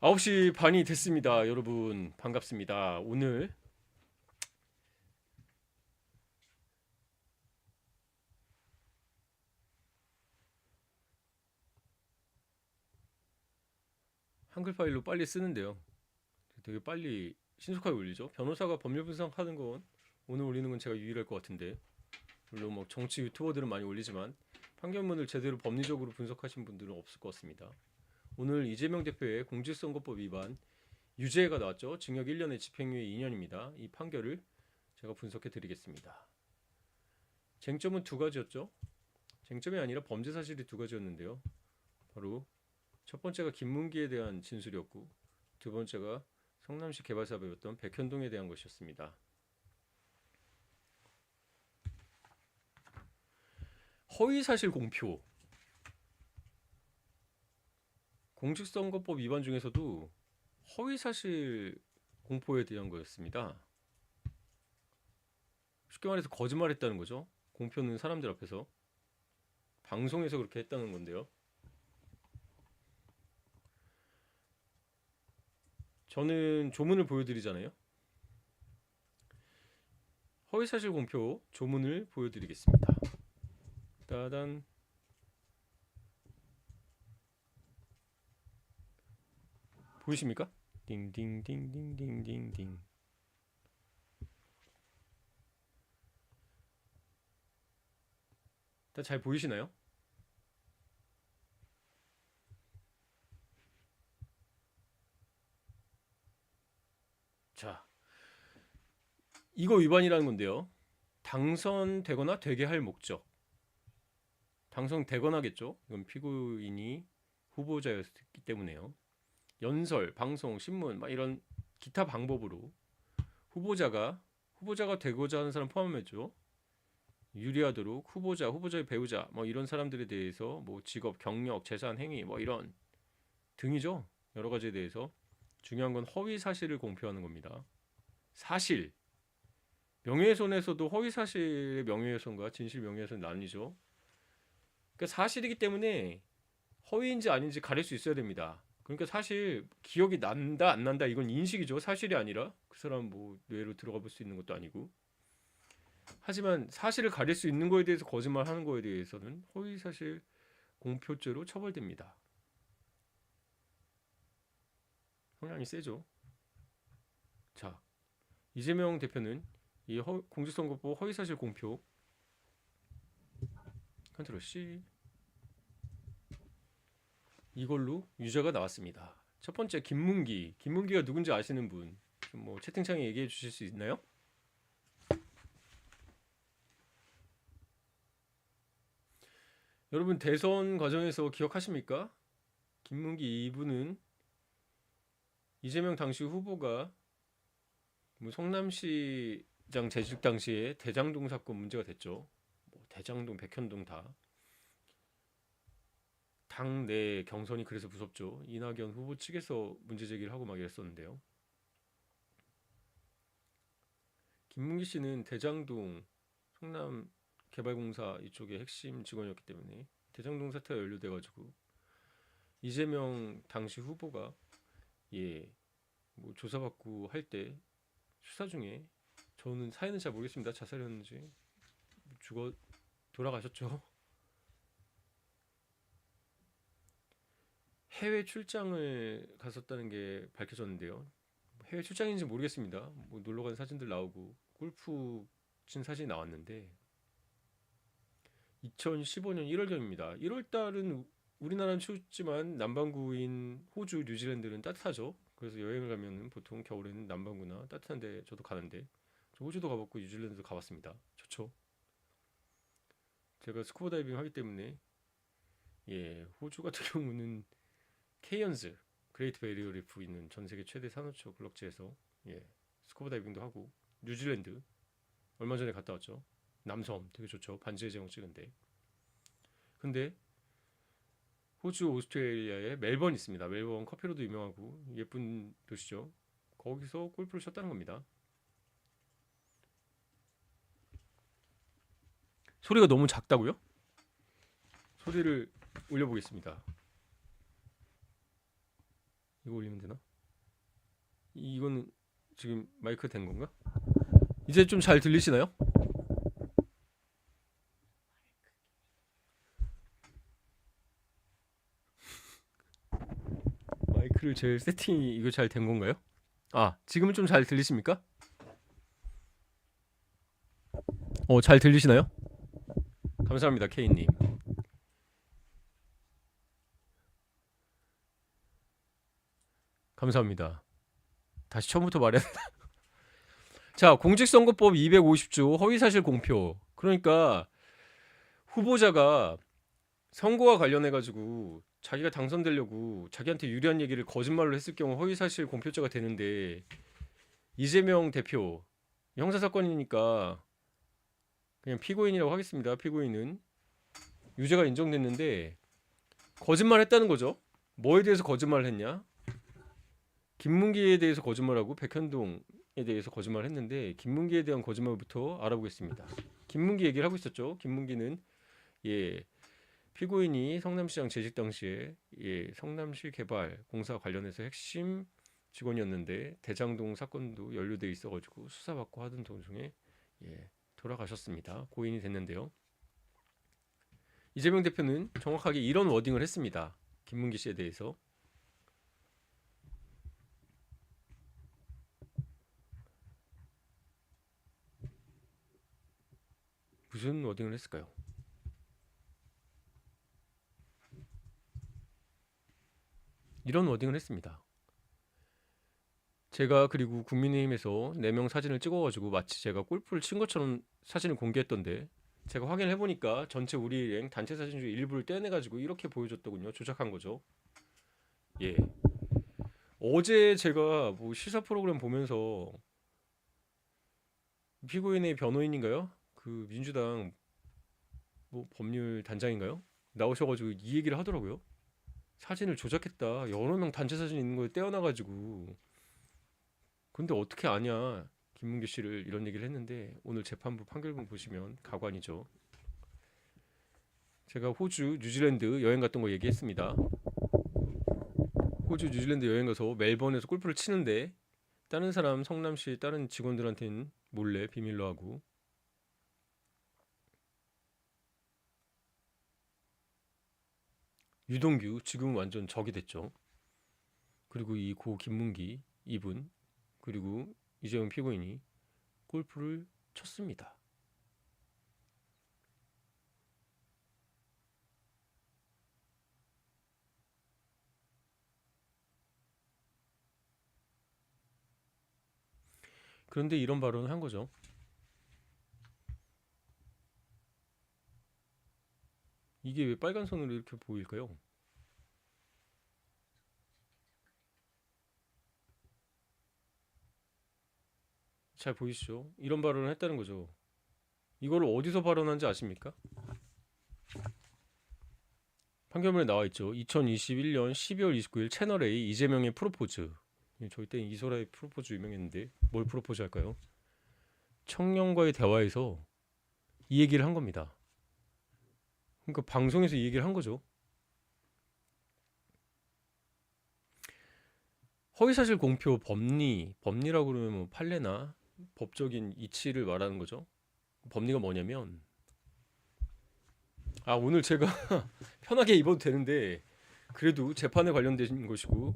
9시 반이 됐습니다. 여러분 반갑습니다. 오늘 한글 파일로 빨리 쓰는데요. 되게 빨리 신속하게 올리죠. 변호사가 법률 분석하는 건 오늘 올리는 건 제가 유일할 것 같은데, 물론 뭐 정치 유튜버들은 많이 올리지만 판결문을 제대로 법리적으로 분석하신 분들은 없을 것 같습니다. 오늘 이재명 대표의 공직선거법 위반 유죄가 나왔죠. 징역 1년에 집행유예 2년입니다. 이 판결을 제가 분석해 드리겠습니다. 쟁점은 두 가지였죠. 쟁점이 아니라 범죄 사실이 두 가지였는데요. 바로 첫 번째가 김문기에 대한 진술이었고, 두 번째가 성남시 개발사업이었던 백현동에 대한 것이었습니다. 허위사실 공표, 공직선거법 위반 중에서도 허위사실 공포에 대한 거였습니다. 쉽게 말해서 거짓말했다는 거죠. 공표는 사람들 앞에서 방송에서 그렇게 했다는 건데요. 저는 조문을 보여드리잖아요. 허위사실 공표 조문을 보여드리겠습니다. 따단. 보이십니까? 띵띵띵띵띵띵띵. 잘 보이시나요? 자, 이거 위반이라는 건데요. 당선되거나 되게 할 목적. 당선되거나겠죠. 이건 피고인이 후보자였기 때문에요. 연설, 방송, 신문, 막 이런 기타 방법으로 후보자가 되고자 하는 사람 포함했죠. 유리하도록 후보자의 배우자, 뭐 이런 사람들에 대해서 뭐 직업, 경력, 재산, 행위, 뭐 이런 등이죠. 여러 가지에 대해서 중요한 건 허위 사실을 공표하는 겁니다. 사실. 명예훼손에서도 허위 사실의 명예훼손과 진실 명예훼손 나뉘죠. 그러니까 사실이기 때문에 허위인지 아닌지 가릴 수 있어야 됩니다. 그러니까 사실 기억이 난다 안 난다 이건 인식이죠. 사실이 아니라 그 사람 뭐 뇌로 들어가 볼 수 있는 것도 아니고. 하지만 사실을 가릴 수 있는 거에 대해서 거짓말하는 거에 대해서는 허위 사실 공표죄로 처벌됩니다. 성향이 세죠. 자, 이재명 대표는 이 공직선거법 허위사실 공표 컨트롤 C 이걸로 유죄가 나왔습니다. 첫 번째 김문기가 누군지 아시는 분 좀 뭐 채팅창에 얘기해 주실 수 있나요? 여러분 대선 과정에서 기억하십니까? 김문기 이분은 이재명 당시 후보가 뭐 성남시장 재직 당시에 대장동 사건 문제가 됐죠. 뭐 대장동, 백현동 다 당내 경선이 그래서 무섭죠. 이낙연 후보 측에서 문제 제기를 하고 막 이랬었는데요. 김문기 씨는 대장동 성남 개발공사 이쪽의 핵심 직원이었기 때문에 대장동 사태가 연루돼가지고 이재명 당시 후보가 뭐 조사받고 할 때 수사 중에 저는 사연은 잘 모르겠습니다. 자살이었는지 죽어 돌아가셨죠. 해외 출장을 갔었다는 게 밝혀졌는데요. 해외 출장인지 모르겠습니다. 뭐 놀러 간 사진들 나오고 골프 친 사진이 나왔는데 2015년 1월경입니다. 1월 달은 우리나라는 춥지만 남반구인 호주, 뉴질랜드는 따뜻하죠. 그래서 여행을 가면 보통 겨울에는 남반구나 따뜻한데 저도 가는데 저 호주도 가봤고 뉴질랜드도 가봤습니다. 좋죠. 제가 스쿠버 다이빙 하기 때문에 호주 같은 경우는 케이언즈 그레이트 베리어 리프 있는 전 세계 최대 산호초 군락지에서 스쿠버 다이빙도 하고 뉴질랜드 얼마 전에 갔다 왔죠. 남섬 되게 좋죠. 반지의 제목 찍은데. 근데 호주 오스트레일리아에 멜번 있습니다. 멜번 커피로도 유명하고 예쁜 도시죠. 거기서 골프를 쳤다는 겁니다. 소리가 너무 작다고요? 소리를 올려보겠습니다. 이거 올리면 되나? 이거는 지금 마이크 된 건가? 이제 좀 잘 들리시나요? 마이크를 제 세팅이 이거 잘 된 건가요? 아, 지금은 좀 잘 들리십니까? 잘 들리시나요? 감사합니다, 케이님. 감사합니다. 다시 처음부터 말해야 되나? 자, 공직선거법 250조 허위사실 공표. 그러니까 후보자가 선거와 관련해 가지고 자기가 당선되려고 자기한테 유리한 얘기를 거짓말로 했을 경우 허위사실 공표죄가 되는데, 이재명 대표 형사 사건이니까 그냥 피고인이라고 하겠습니다. 피고인은 유죄가 인정됐는데 거짓말했다는 거죠. 뭐에 대해서 거짓말을 했냐? 김문기에 대해서 거짓말하고 백현동에 대해서 거짓말했는데, 김문기에 대한 거짓말부터 알아보겠습니다. 김문기 얘기를 하고 있었죠. 김문기는 피고인이 성남시장 재직 당시에 성남시 개발 공사 관련해서 핵심 직원이었는데 대장동 사건도 연루돼 있어가지고 수사받고 하던 도중에 돌아가셨습니다. 고인이 됐는데요. 이재명 대표는 정확하게 이런 워딩을 했습니다. 김문기 씨에 대해서. 무슨 워딩을 했을까요? 이런 워딩을 했습니다. 제가 그리고 국민의힘에서 4명 사진을 찍어가지고 마치 제가 골프를 친 것처럼 사진을 공개했던데, 제가 확인을 해보니까 전체 우리은행 단체 사진 중에 일부를 떼내가지고 이렇게 보여줬더군요. 조작한 거죠. 예. 어제 제가 뭐 시사 프로그램 보면서 피고인의 변호인인가요? 그 민주당 뭐 법률 단장인가요? 나오셔가지고 이 얘기를 하더라고요. 사진을 조작했다. 여러 명 단체 사진 있는 걸 떼어놔가지고. 근데 어떻게 아냐? 김문기 씨를 이런 얘기를 했는데, 오늘 재판부 판결문 보시면 가관이죠. 제가 호주, 뉴질랜드 여행 갔던 거 얘기했습니다. 호주, 뉴질랜드 여행 가서 멜번에서 골프를 치는데 다른 사람 성남시 다른 직원들한테는 몰래 비밀로 하고, 유동규 지금 완전 적이 됐죠. 그리고 이 고 김문기 이분, 그리고 이재용 피고인이 골프를 쳤습니다. 그런데 이런 발언을 한 거죠. 이게 왜 빨간 선으로 이렇게 보일까요? 잘 보이시죠? 이런 발언을 했다는 거죠. 이거를 어디서 발언한지 아십니까? 판결문에 나와 있죠. 2021년 12월 29일 채널A 이재명의 프로포즈. 저희 때 이소라의 프로포즈 유명했는데 뭘 프로포즈 할까요? 청년과의 대화에서 이 얘기를 한 겁니다. 그러니까 방송에서 이 얘기를 한 거죠. 허위사실 공표 법리라고 그러면 뭐 판례나 법적인 이치를 말하는 거죠. 법리가 뭐냐면, 오늘 제가 편하게 입어도 되는데 그래도 재판에 관련된 것이고,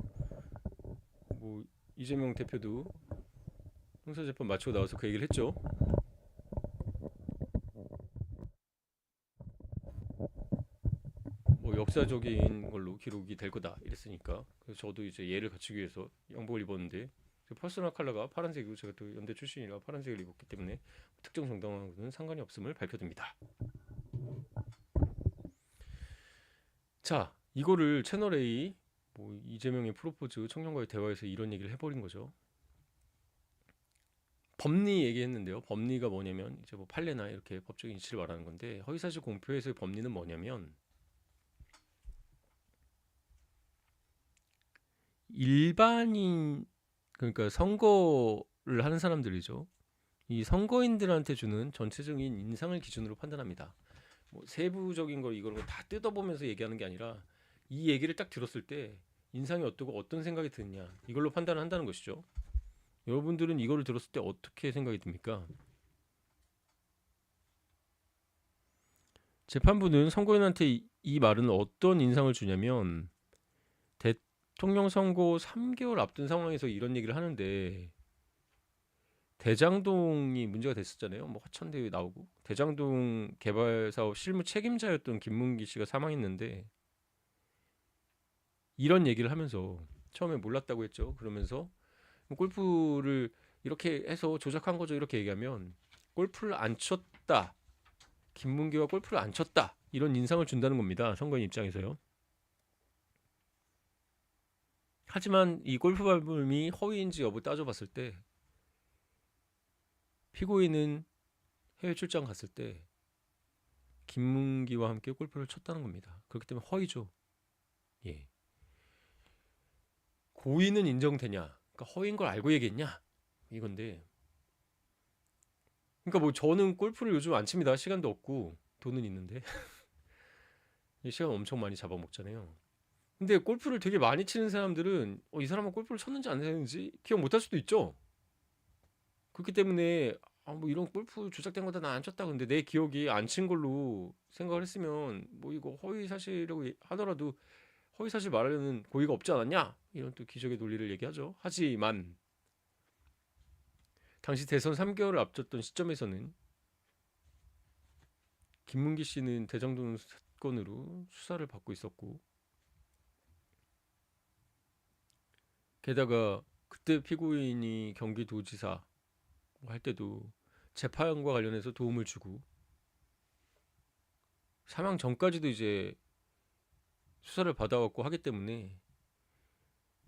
뭐 이재명 대표도 형사재판 마치고 나와서 그 얘기를 했죠. 뭐 역사적인 걸로 기록이 될 거다 이랬으니까, 그래서 저도 이제 예를 갖추기 위해서 양복을 입었는데, 퍼스널 컬러가 파란색이고 제가 또 연대 출신이라 파란색을 입었기 때문에 특정 정당하고는 상관이 없음을 밝혀둡니다. 자, 이거를 채널A 뭐 이재명의 프로포즈 청년과의 대화에서 이런 얘기를 해버린 거죠. 법리 얘기했는데요. 법리가 뭐냐면 이제 뭐 판례나 이렇게 법적인 이치를 말하는 건데, 허위사실 공표에서의 법리는 뭐냐면, 일반인, 그러니까 선거를 하는 사람들이죠. 이 선거인들한테 주는 전체적인 인상을 기준으로 판단합니다. 뭐 세부적인 걸 이걸 다 뜯어보면서 얘기하는 게 아니라, 이 얘기를 딱 들었을 때 인상이 어떻고 어떤 생각이 드느냐 이걸로 판단을 한다는 것이죠. 여러분들은 이거를 들었을 때 어떻게 생각이 듭니까? 재판부는 선고인한테 이 말은 어떤 인상을 주냐면 대통령 선거 3개월 앞둔 상황에서 이런 얘기를 하는데 대장동이 문제가 됐었잖아요. 뭐 화천대유 나오고 대장동 개발 사업 실무 책임자였던 김문기 씨가 사망했는데 이런 얘기를 하면서 처음에 몰랐다고 했죠. 그러면서 골프를 이렇게 해서 조작한 거죠. 이렇게 얘기하면 골프를 안 쳤다. 김문기가 골프를 안 쳤다. 이런 인상을 준다는 겁니다. 선거인 입장에서요. 하지만 이 골프 발품이 허위인지 여부 따져봤을 때 피고인은 해외 출장 갔을 때 김문기와 함께 골프를 쳤다는 겁니다. 그렇기 때문에 허위죠. 예. 고의는 인정되냐? 그러니까 허위인 걸 알고 얘기했냐? 이건데. 그러니까 뭐 저는 골프를 요즘 안 칩니다. 시간도 없고 돈은 있는데 이 시간 엄청 많이 잡아먹잖아요. 근데 골프를 되게 많이 치는 사람들은 이 사람은 골프를 쳤는지 안 했는지 기억 못할 수도 있죠. 그렇기 때문에 뭐 이런 골프 조작된 거다 나 안 쳤다. 근데 내 기억이 안 친 걸로 생각을 했으면 뭐 이거 허위 사실이라고 하더라도 허위 사실 말하려는 고의가 없지 않았냐? 이런 또 기적의 논리를 얘기하죠. 하지만 당시 대선 3개월을 앞뒀던 시점에서는 김문기 씨는 대장동 사건으로 수사를 받고 있었고 게다가 그때 피고인이 경기도지사 할 때도 재판과 관련해서 도움을 주고 사망 전까지도 이제 수사를 받아왔고 하기 때문에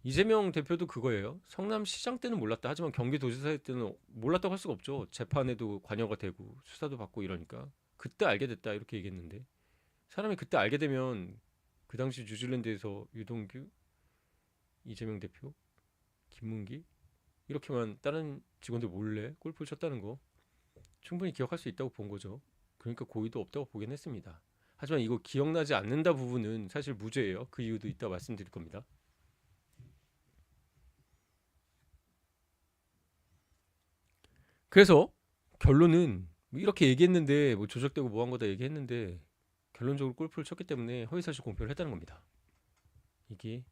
이재명 대표도 그거예요. 성남시장 때는 몰랐다. 하지만 경기도지사 때는 몰랐다고 할 수가 없죠. 재판에도 관여가 되고 수사도 받고 이러니까 그때 알게 됐다 이렇게 얘기했는데 사람이 그때 알게 되면 그 당시 뉴질랜드에서 유동규, 이재명 대표, 김문기 이렇게만 다른 직원들 몰래 골프를 쳤다는 거 충분히 기억할 수 있다고 본 거죠. 그러니까 고의도 없다고 보긴 했습니다. 하지만 이거 기억나지 않는다 부분은 사실 무죄예요. 그 이유도 이따 말씀드릴 겁니다. 그래서 결론은 뭐 이렇게 얘기했는데 뭐 조작되고 뭐한 거다 얘기했는데 결론적으로 골프를 쳤기 때문에 허위사실 공표를 했다는 겁니다. 이게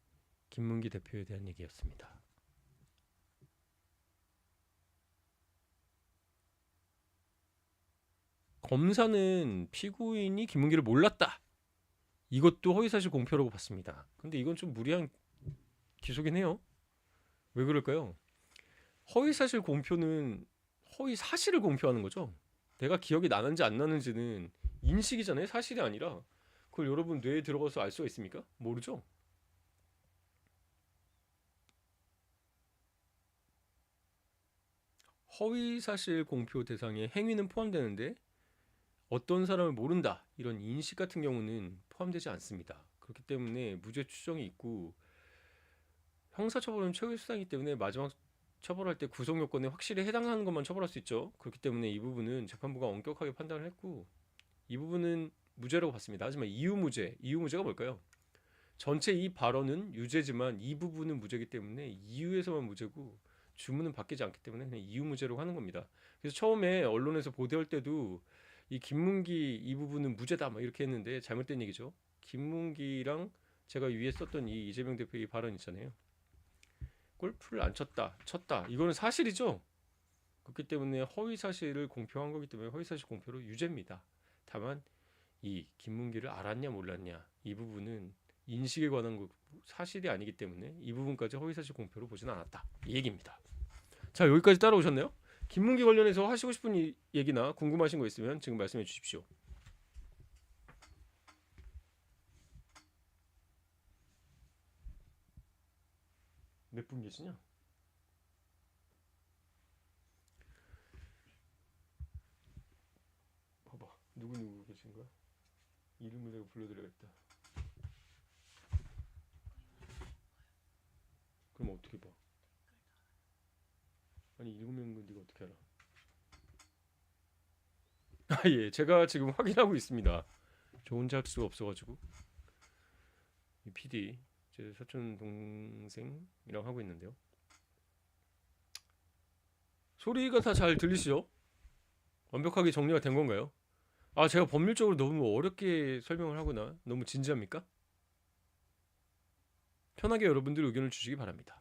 김문기 대표에 대한 얘기였습니다. 검사는 피고인이 김문기를 몰랐다. 이것도 허위사실 공표라고 봤습니다. 근데 이건 좀 무리한 기소긴 해요. 왜 그럴까요? 허위사실 공표는 허위 사실을 공표하는 거죠. 내가 기억이 나는지 안 나는지는 인식이잖아요. 사실이 아니라 그걸 여러분 뇌에 들어가서 알 수가 있습니까? 모르죠. 허위사실 공표 대상에 행위는 포함되는데 어떤 사람을 모른다 이런 인식 같은 경우는 포함되지 않습니다. 그렇기 때문에 무죄 추정이 있고 형사처벌은 최후의 수단이기 때문에 마지막 처벌할 때 구속 요건에 확실히 해당하는 것만 처벌할 수 있죠. 그렇기 때문에 이 부분은 재판부가 엄격하게 판단을 했고 이 부분은 무죄라고 봤습니다. 하지만 이유무죄가 뭘까요? 전체 이 발언은 유죄지만 이 부분은 무죄이기 때문에 이유에서만 무죄고 주문은 바뀌지 않기 때문에 그냥 이유무죄라고 하는 겁니다. 그래서 처음에 언론에서 보도할 때도 이 김문기 이 부분은 무죄다 막 이렇게 했는데 잘못된 얘기죠. 김문기랑 제가 위에 썼던 이 이재명 대표의 발언 있잖아요. 골프를 안 쳤다. 이거는 사실이죠. 그렇기 때문에 허위 사실을 공표한 거기 때문에 허위 사실 공표로 유죄입니다. 다만 이 김문기를 알았냐 몰랐냐 이 부분은 인식에 관한 거 사실이 아니기 때문에 이 부분까지 허위 사실 공표로 보지는 않았다. 이 얘기입니다. 자, 여기까지 따라오셨나요? 김문기 관련해서 하시고 싶은 얘기나 궁금하신 거 있으면 지금 말씀해 주십시오. 몇 분 계시냐? 봐봐. 누구 계신 거야? 이름을 내가 불러드려야겠다. 그럼 어떻게 봐? 아니 7명은 네가 어떻게 알아? 아 예, 제가 지금 확인하고 있습니다. 저 혼자 할 수가 없어가지고 이 PD 제 사촌 동생이랑 하고 있는데요. 소리가 다 잘 들리시죠? 완벽하게 정리가 된 건가요? 아, 제가 법률적으로 너무 어렵게 설명을 하거나 너무 진지합니까? 편하게 여러분들 의견을 주시기 바랍니다.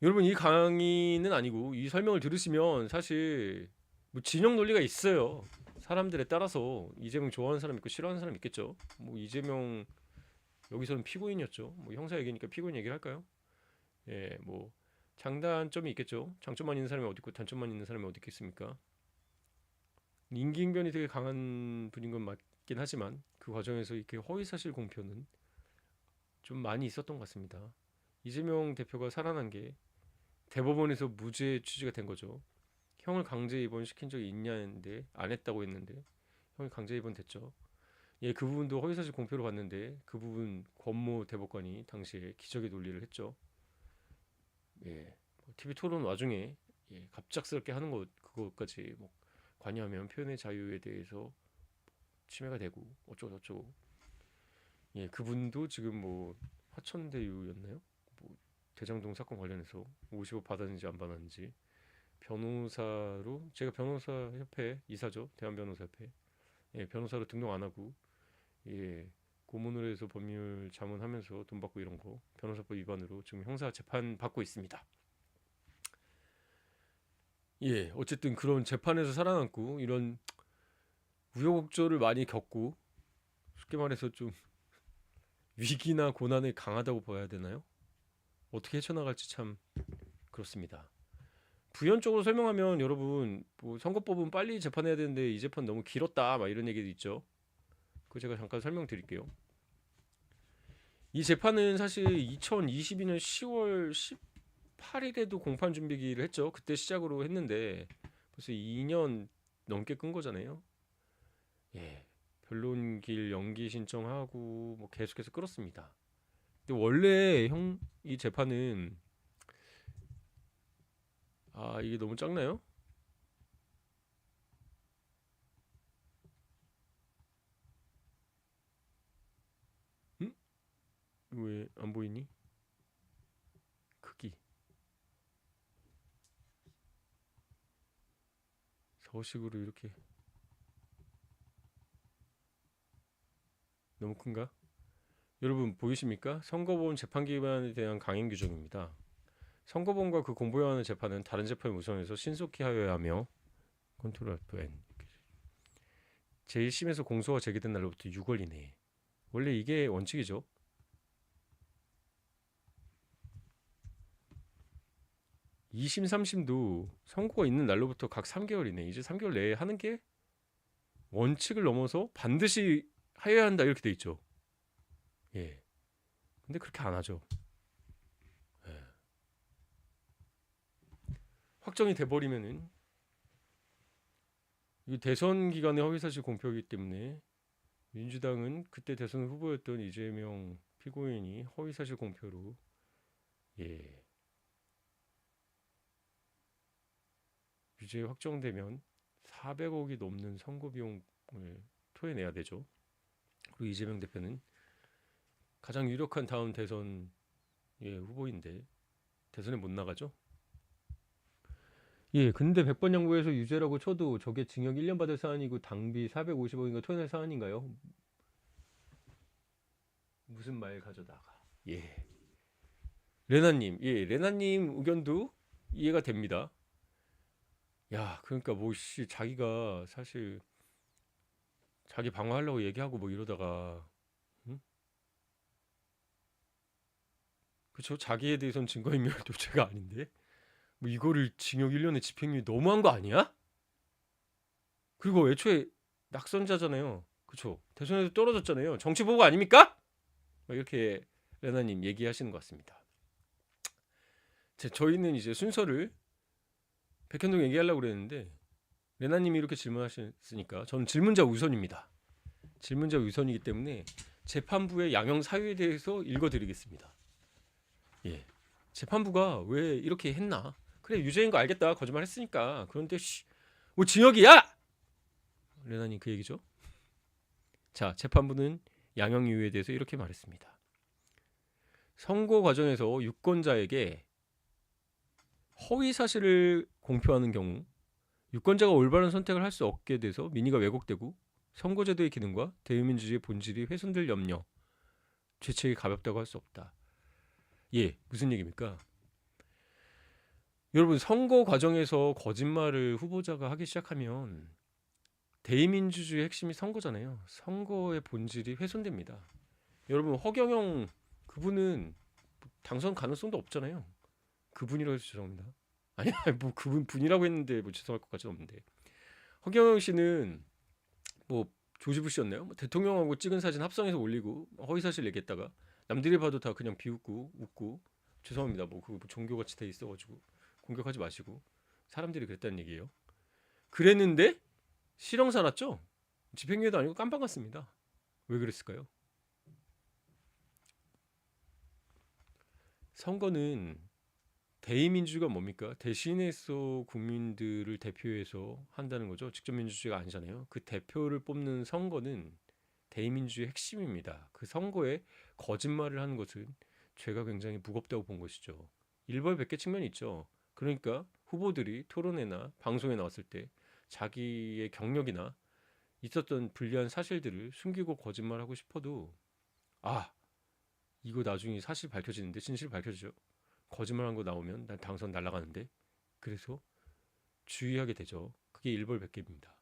여러분, 이 강의는 아니고 이 설명을 들으시면 사실 뭐 진영 논리가 있어요. 사람들에 따라서 이재명 좋아하는 사람 있고 싫어하는 사람 있겠죠. 뭐 이재명 여기서는 피고인이었죠. 뭐 형사 얘기니까 피고인 얘기를 할까요? 예, 뭐 장단점이 있겠죠. 장점만 있는 사람이 어디 있고 단점만 있는 사람이 어디 있겠습니까? 임기응변이 되게 강한 분인 건 맞긴 하지만 그 과정에서 이렇게 허위사실 공표는 좀 많이 있었던 것 같습니다. 이재명 대표가 살아난 게 대법원에서 무죄 취지가 된 거죠. 형을 강제 입원시킨 적이 있냐는데 안 했다고 했는데 형이 강제 입원됐죠. 예, 그 부분도 허위사실 공표로 봤는데 그 부분 권모 대법관이 당시에 기적의 논리를 했죠. 예, TV 토론 와중에 예, 갑작스럽게 하는 것 그것까지 뭐 관여하면 표현의 자유에 대해서 침해가 되고 어쩌고 저쩌고. 예, 그분도 지금 뭐 화천대유였나요? 뭐 대장동 사건 관련해서 50억 받았는지 안 받았는지 변호사로 제가 변호사 협회 이사죠. 대한 변호사 협회. 예, 변호사로 등록 안 하고 예, 고문으로 해서 법률 자문하면서 돈 받고 이런 거 변호사법 위반으로 지금 형사 재판 받고 있습니다. 예, 어쨌든 그런 재판에서 살아남고 이런 우여곡절을 많이 겪고 쉽게 말해서 좀 위기나 고난에 강하다고 봐야 되나요? 어떻게 헤쳐나갈지 참 그렇습니다. 부연적으로 설명하면 여러분 뭐 선거법은 빨리 재판해야 되는데 이 재판 너무 길었다 막 이런 얘기도 있죠. 그거 제가 잠깐 설명드릴게요. 이 재판은 사실 2022년 10월 18일에도 공판 준비기를 했죠. 그때 시작으로 했는데 벌써 2년 넘게 끈 거잖아요. 예, 변론길 연기 신청하고 뭐 계속해서 끌었습니다. 근데 원래 이 재판은 아 이게 너무 작나요? 응? 왜 안 보이니? 크기 서식으로 이렇게 너무 큰가? 여러분 보이십니까? 선거법 재판 기관에 대한 강행 규정입니다. 선거법과 그 공보위원회 재판은 다른 재판을 우선해서 신속히 하여야 하며 컨트롤 F-N 제1심에서 공소가 제기된 날로부터 6월 이내에 원래 이게 원칙이죠. 2심, 3심도 선고가 있는 날로부터 각 3개월 이내 이제 3개월 내에 하는 게 원칙을 넘어서 반드시 하여야 한다 이렇게 돼 있죠. 예. 근데 그렇게 안 하죠. 예. 확정이 돼 버리면은 이 대선 기간의 허위사실 공표이기 때문에 민주당은 그때 대선 후보였던 이재명 피고인이 허위사실 공표로 예. 유죄 확정되면 400억이 넘는 선거 비용을 토해내야 되죠. 그리고 이재명 대표는 가장 유력한 다음 대선 예, 후보인데 대선에 못 나가죠. 예, 근데 100번 양보해서 유죄라고 쳐도 저게 징역 1년 받을 사안이고 당비 450억인가 토해낼 사안인가요? 무슨 말 가져다가 예. 레나님, 예, 레나님 의견도 이해가 됩니다. 야, 그러니까 뭐씨 자기가 사실 자기 방어하려고 얘기하고 뭐 이러다가 응? 그쵸? 자기에 대해선 증거인멸도 죄가 아닌데 뭐 이거를 징역 1년에 집행유예 너무한 거 아니야? 그리고 애초에 낙선자잖아요. 그쵸? 대선에서 떨어졌잖아요. 정치 보복 아닙니까? 막 이렇게 레나님 얘기하시는 것 같습니다. 저희는 이제 순서를 백현동 얘기하려고 그랬는데 레나님이 이렇게 질문하셨으니까 저는 질문자 우선입니다. 질문자 우선이기 때문에 재판부의 양형 사유에 대해서 읽어드리겠습니다. 예, 재판부가 왜 이렇게 했나? 그래 유죄인 거 알겠다. 거짓말 했으니까. 그런데 뭐 징역이야? 레나님 그 얘기죠. 자, 재판부는 양형 이유에 대해서 이렇게 말했습니다. 선거 과정에서 유권자에게 허위 사실을 공표하는 경우 유권자가 올바른 선택을 할 수 없게 돼서 민의가 왜곡되고 선거제도의 기능과 대의민주주의의 본질이 훼손될 염려, 죄책이 가볍다고 할 수 없다. 예, 무슨 얘기입니까? 여러분, 선거 과정에서 거짓말을 후보자가 하기 시작하면 대의민주주의의 핵심이 선거잖아요. 선거의 본질이 훼손됩니다. 여러분, 허경영 그분은 당선 가능성도 없잖아요. 그분이라고 해서 죄송합니다. 아니, 뭐 그분이라고 했는데 뭐 죄송할 것까지는 없는데, 허경영 씨는 뭐 조지 부시였나요? 뭐 대통령하고 찍은 사진 합성해서 올리고 허위사실 얘기했다가 남들이 봐도 다 그냥 비웃고 웃고, 죄송합니다. 뭐 그 종교같이 돼 있어가지고 공격하지 마시고, 사람들이 그랬다는 얘기예요. 그랬는데 실형 살았죠? 집행유예도 아니고 깜빵 갔습니다. 왜 그랬을까요? 선거는 대의민주주의가 뭡니까? 대신해서 국민들을 대표해서 한다는 거죠. 직접 민주주의가 아니잖아요. 그 대표를 뽑는 선거는 대의민주주의의 핵심입니다. 그 선거에 거짓말을 하는 것은 죄가 굉장히 무겁다고 본 것이죠. 일벌백계 측면이 있죠. 그러니까 후보들이 토론회나 방송에 나왔을 때 자기의 경력이나 있었던 불리한 사실들을 숨기고 거짓말하고 싶어도, 아, 이거 나중에 사실 밝혀지는데, 진실 밝혀지죠. 거짓말한 거 나오면 난 당선 날아가는데, 그래서 주의하게 되죠. 그게 일벌백계입니다.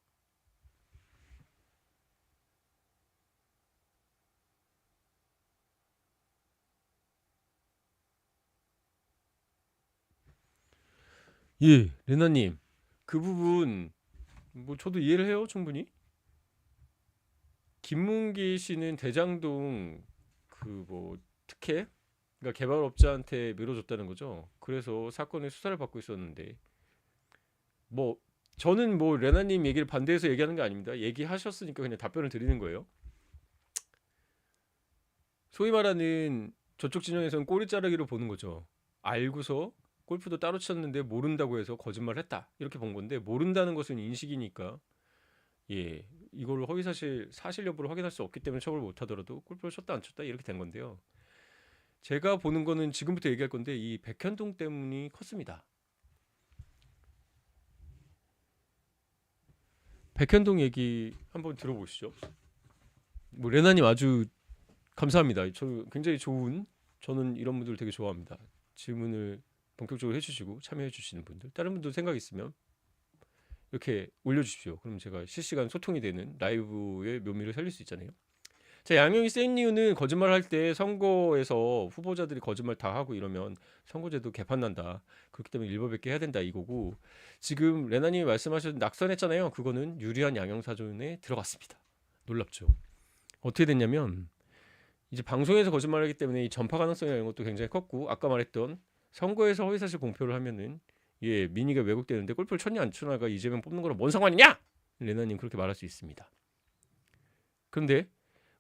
예, 레나님, 그 부분 뭐 저도 이해를 해요, 충분히. 김문기 씨는 대장동 그 뭐 특혜, 그러니까 개발업자한테 밀어줬다는 거죠. 그래서 사건의 수사를 받고 있었는데, 뭐 저는 뭐 레나님 얘기를 반대해서 얘기하는 게 아닙니다. 얘기하셨으니까 그냥 답변을 드리는 거예요. 소위 말하는 저쪽 진영에서는 꼬리 자르기로 보는 거죠. 알고서 골프도 따로 쳤는데 모른다고 해서 거짓말했다, 이렇게 본 건데, 모른다는 것은 인식이니까, 예, 이거를 사실 여부를 확인할 수 없기 때문에 처벌을 못 하더라도 골프를 쳤다 안 쳤다 이렇게 된 건데요. 제가 보는 거는 지금부터 얘기할 건데, 이 백현동 때문이 컸습니다. 백현동 얘기 한번 들어보시죠. 뭐 레나님 아주 감사합니다. 저 굉장히 좋은, 저는 이런 분들 되게 좋아합니다. 질문을 본격적으로 해주시고 참여해 주시는 분들, 다른 분들 생각 있으면 이렇게 올려주십시오. 그럼 제가 실시간 소통이 되는 라이브의 묘미를 살릴 수 있잖아요. 자, 양형이 센 이유는 거짓말할 때 선거에서 후보자들이 거짓말 다 하고 이러면 선거제도 개판 난다. 그렇기 때문에 일벌백계 해야 된다 이거고, 지금 레나님이 말씀하신 낙선했잖아요. 그거는 유리한 양형사전에 들어갔습니다. 놀랍죠. 어떻게 됐냐면, 이제 방송에서 거짓말하기 때문에 이 전파 가능성이 이런 것도 굉장히 컸고, 아까 말했던 선거에서 허위사실 공표를 하면은, 예, 민의가 왜곡되는데 골프를 쳤냐 안 쳤냐가 이재명 뽑는 거랑 뭔 상관이냐? 레나님 그렇게 말할 수 있습니다. 그런데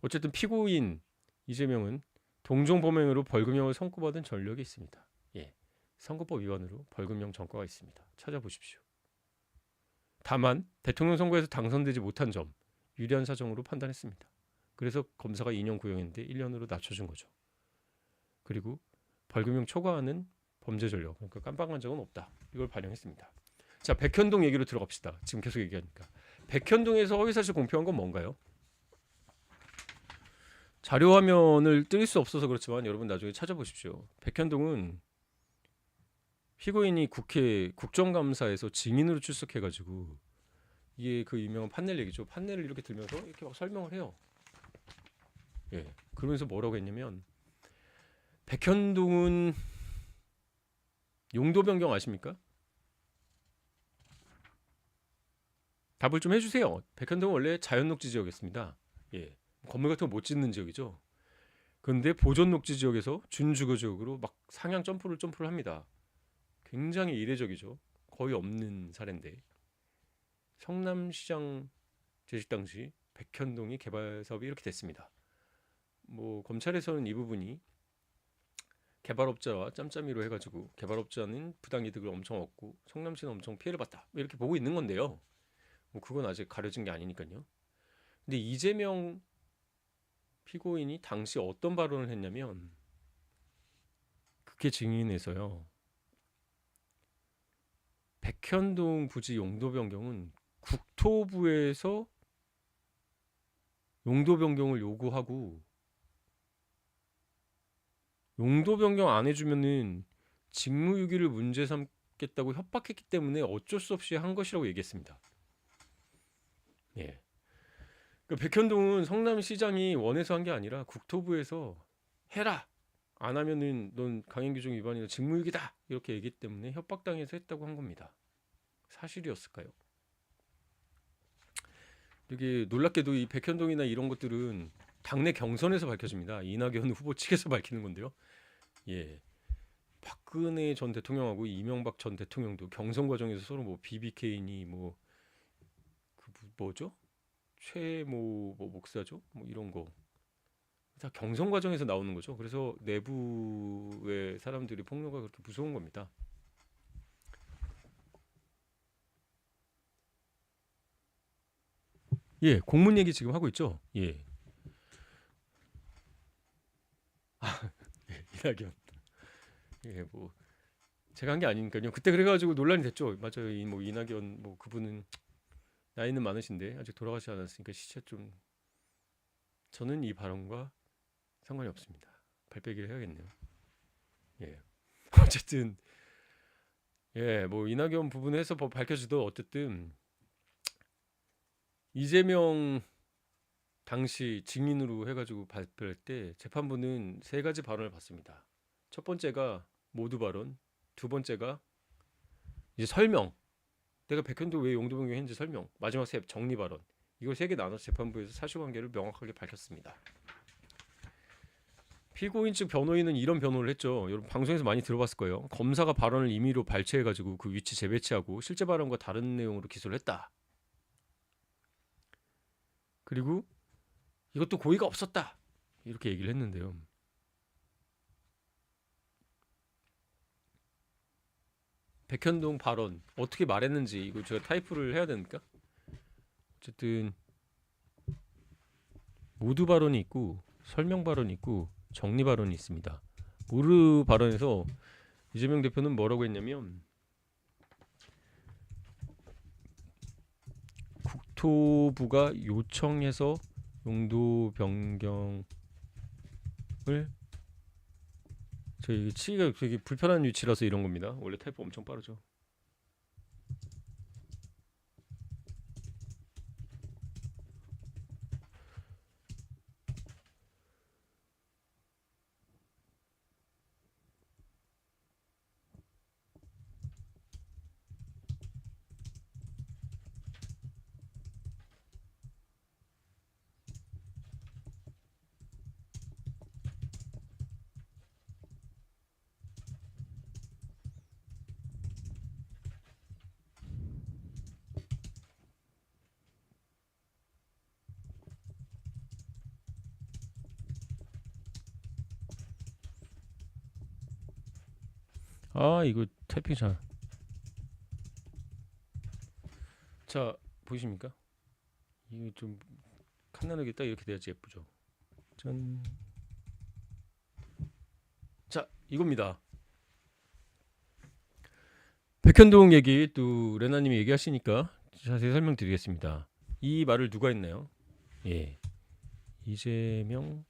어쨌든 피고인 이재명은 동종 범행으로 벌금형을 선고받은 전력이 있습니다. 예, 선거법 위반으로 벌금형 전과가 있습니다. 찾아보십시오. 다만 대통령 선거에서 당선되지 못한 점 유리한 사정으로 판단했습니다. 그래서 검사가 2년 구형인데 1년으로 낮춰준 거죠. 그리고 벌금형 초과하는 범죄 전력, 그러니까 깜빵한 적은 없다, 이걸 반영했습니다. 자, 백현동 얘기로 들어갑시다. 지금 계속 얘기하니까. 백현동에서 허위사실 공표한 건 뭔가요? 자료 화면을 뜰 수 없어서 그렇지만 여러분 나중에 찾아보십시오. 백현동은 피고인이 국회 국정감사에서 증인으로 출석해가지고, 이게 그 유명한 판넬 얘기죠. 판넬을 이렇게 들면서 이렇게 막 설명을 해요. 예, 그러면서 뭐라고 했냐면, 백현동은 용도 변경 아십니까? 답을 좀 해주세요. 백현동은 원래 자연녹지 지역이었습니다. 예, 건물 같은 거 못 짓는 지역이죠. 그런데 보존 녹지 지역에서 준주거 지역으로 막 상향 점프를 합니다. 굉장히 이례적이죠. 거의 없는 사례인데, 성남시장 재직 당시 백현동이 개발 사업이 이렇게 됐습니다. 뭐 검찰에서는 이 부분이 개발업자와 짬짬이로 해가지고 개발업자는 부당이득을 엄청 얻고 성남시는 엄청 피해를 봤다, 이렇게 보고 있는 건데요. 뭐 그건 아직 가려진 게 아니니까요. 근데 이재명 피고인이 당시 어떤 발언을 했냐면 국회 증인에서요. 백현동 부지 용도 변경은 국토부에서 용도 변경을 요구하고 용도 변경 안 해주면은 직무유기를 문제 삼겠다고 협박했기 때문에 어쩔 수 없이 한 것이라고 얘기했습니다. 예. 그러니까 백현동은 성남시장이 원해서 한 게 아니라 국토부에서 해라. 안 하면은 넌 강행규정 위반이나 직무유기다. 이렇게 얘기했기 때문에 협박당해서 했다고 한 겁니다. 사실이었을까요? 되게 놀랍게도 이 백현동이나 이런 것들은 당내 경선에서 밝혀집니다. 이낙연 후보 측에서 밝히는 건데요. 예. 박근혜 전 대통령하고 이명박 전 대통령도 경선 과정에서 서로 뭐 BBK니 뭐 그 뭐죠? 최모 뭐 목사죠? 뭐 이런 거 다 경선 과정에서 나오는 거죠. 그래서 내부의 사람들이 폭로가 그렇게 무서운 겁니다. 예, 공문 얘기 지금 하고 있죠. 예, 예 이낙연. 예, 뭐 제가 한 게 아니니까요. 그때 그래가지고 논란이 됐죠. 맞아요. 뭐 이낙연 뭐 그분은 나이는 많으신데 아직 돌아가시지 않았으니까 시체 좀 저는 이 발언과 상관이 없습니다. 발빼기를 해야겠네요. 예. 어쨌든 예, 뭐 이낙연 부분에서 밝혀지도 어쨌든 이재명 당시 증인으로 해가지고 발표할 때 재판부는 세 가지 발언을 받습니다. 첫 번째가 모두 발언, 두 번째가 이제 설명. 내가 백현도 왜 용도 변경했는지 설명. 마지막 세 정리 발언. 이걸 세 개 나눠서 재판부에서 사실관계를 명확하게 밝혔습니다. 피고인 측 변호인은 이런 변호를 했죠. 여러분 방송에서 많이 들어봤을 거예요. 검사가 발언을 임의로 발췌해가지고 그 위치 재배치하고 실제 발언과 다른 내용으로 기소를 했다. 그리고 이것도 고의가 없었다. 이렇게 얘기를 했는데요. 백현동 발언 어떻게 말했는지 이거 제가 타이프를 해야 됩니까? 어쨌든 모두 발언이 있고 설명 발언이 있고 정리 발언이 있습니다. 모두 발언에서 이재명 대표는 뭐라고 했냐면 국토부가 요청해서 용도 변경을 저희 치기가 되게 불편한 위치라서 이런 겁니다. 원래 타이프 엄청 빠르죠. 아 이거 타이핑 잘. 자 보이십니까? 이게 좀 칸나르게 딱 이렇게 돼야지 예쁘죠. 짠. 자 이겁니다. 백현동 얘기 또 레나님이 얘기하시니까 자세히 설명드리겠습니다. 이 말을 누가 했나요? 예, 이재명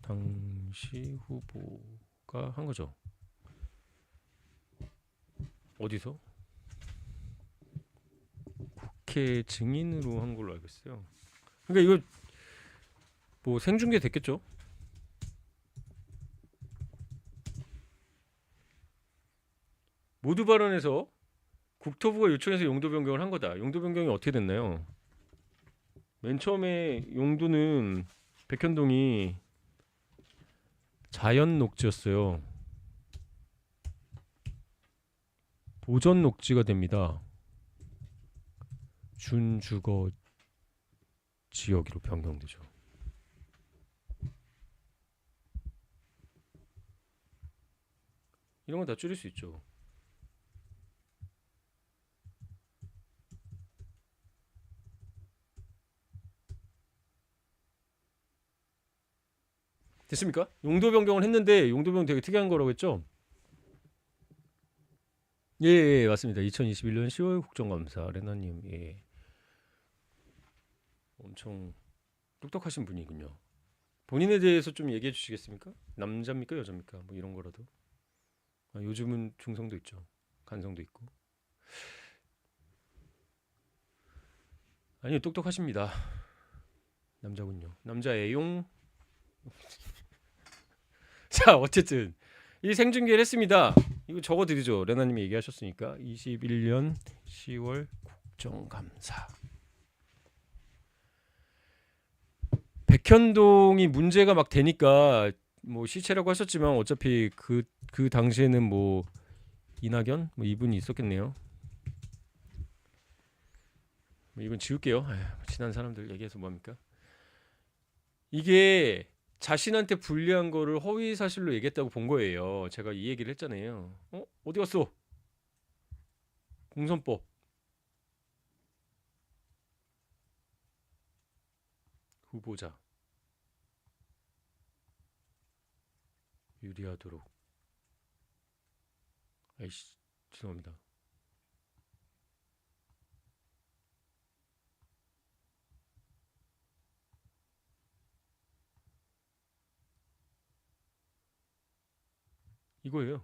당시 후보가 한 거죠. 어디서? 국회 증인으로 한 걸로 알고 있어요. 그러니까 이거 뭐 생중계 됐겠죠? 모두 발언에서 국토부가 요청해서 용도 변경을 한 거다. 용도 변경이 어떻게 됐나요? 맨 처음에 용도는 백현동이 자연 녹지였어요. 보전 녹지가 됩니다. 준주거 지역으로 변경되죠. 이런 건 다 줄일 수 있죠. 됐습니까? 용도 변경을 했는데 용도 변경 되게 특이한 거라고 했죠? 예, 예 맞습니다. 2021년 10월 국정감사 레나님 예. 엄청 똑똑하신 분이군요. 본인에 대해서 좀 얘기해 주시겠습니까? 남자입니까 여자입니까? 뭐 이런 거라도. 아, 요즘은 중성도 있죠. 간성도 있고. 아니요 똑똑하십니다. 남자군요. 남자 애용. 자 어쨌든 이 생중계를 했습니다. 이거 적어드리죠. 레나님이 얘기하셨으니까 21년 10월 국정감사. 백현동이 문제가 막 되니까 뭐 시체라고 하셨지만 어차피 그 당시에는 뭐 이낙연 뭐 이분이 있었겠네요. 뭐 이건 지울게요. 에휴, 친한 사람들 얘기해서 뭐합니까? 이게 자신한테 불리한 거를 허위 사실로 얘기했다고 본 거예요. 제가 이 얘기를 했잖아요. 어디 갔어? 공선법 후보자 유리하도록. 아이씨 죄송합니다. 이거예요.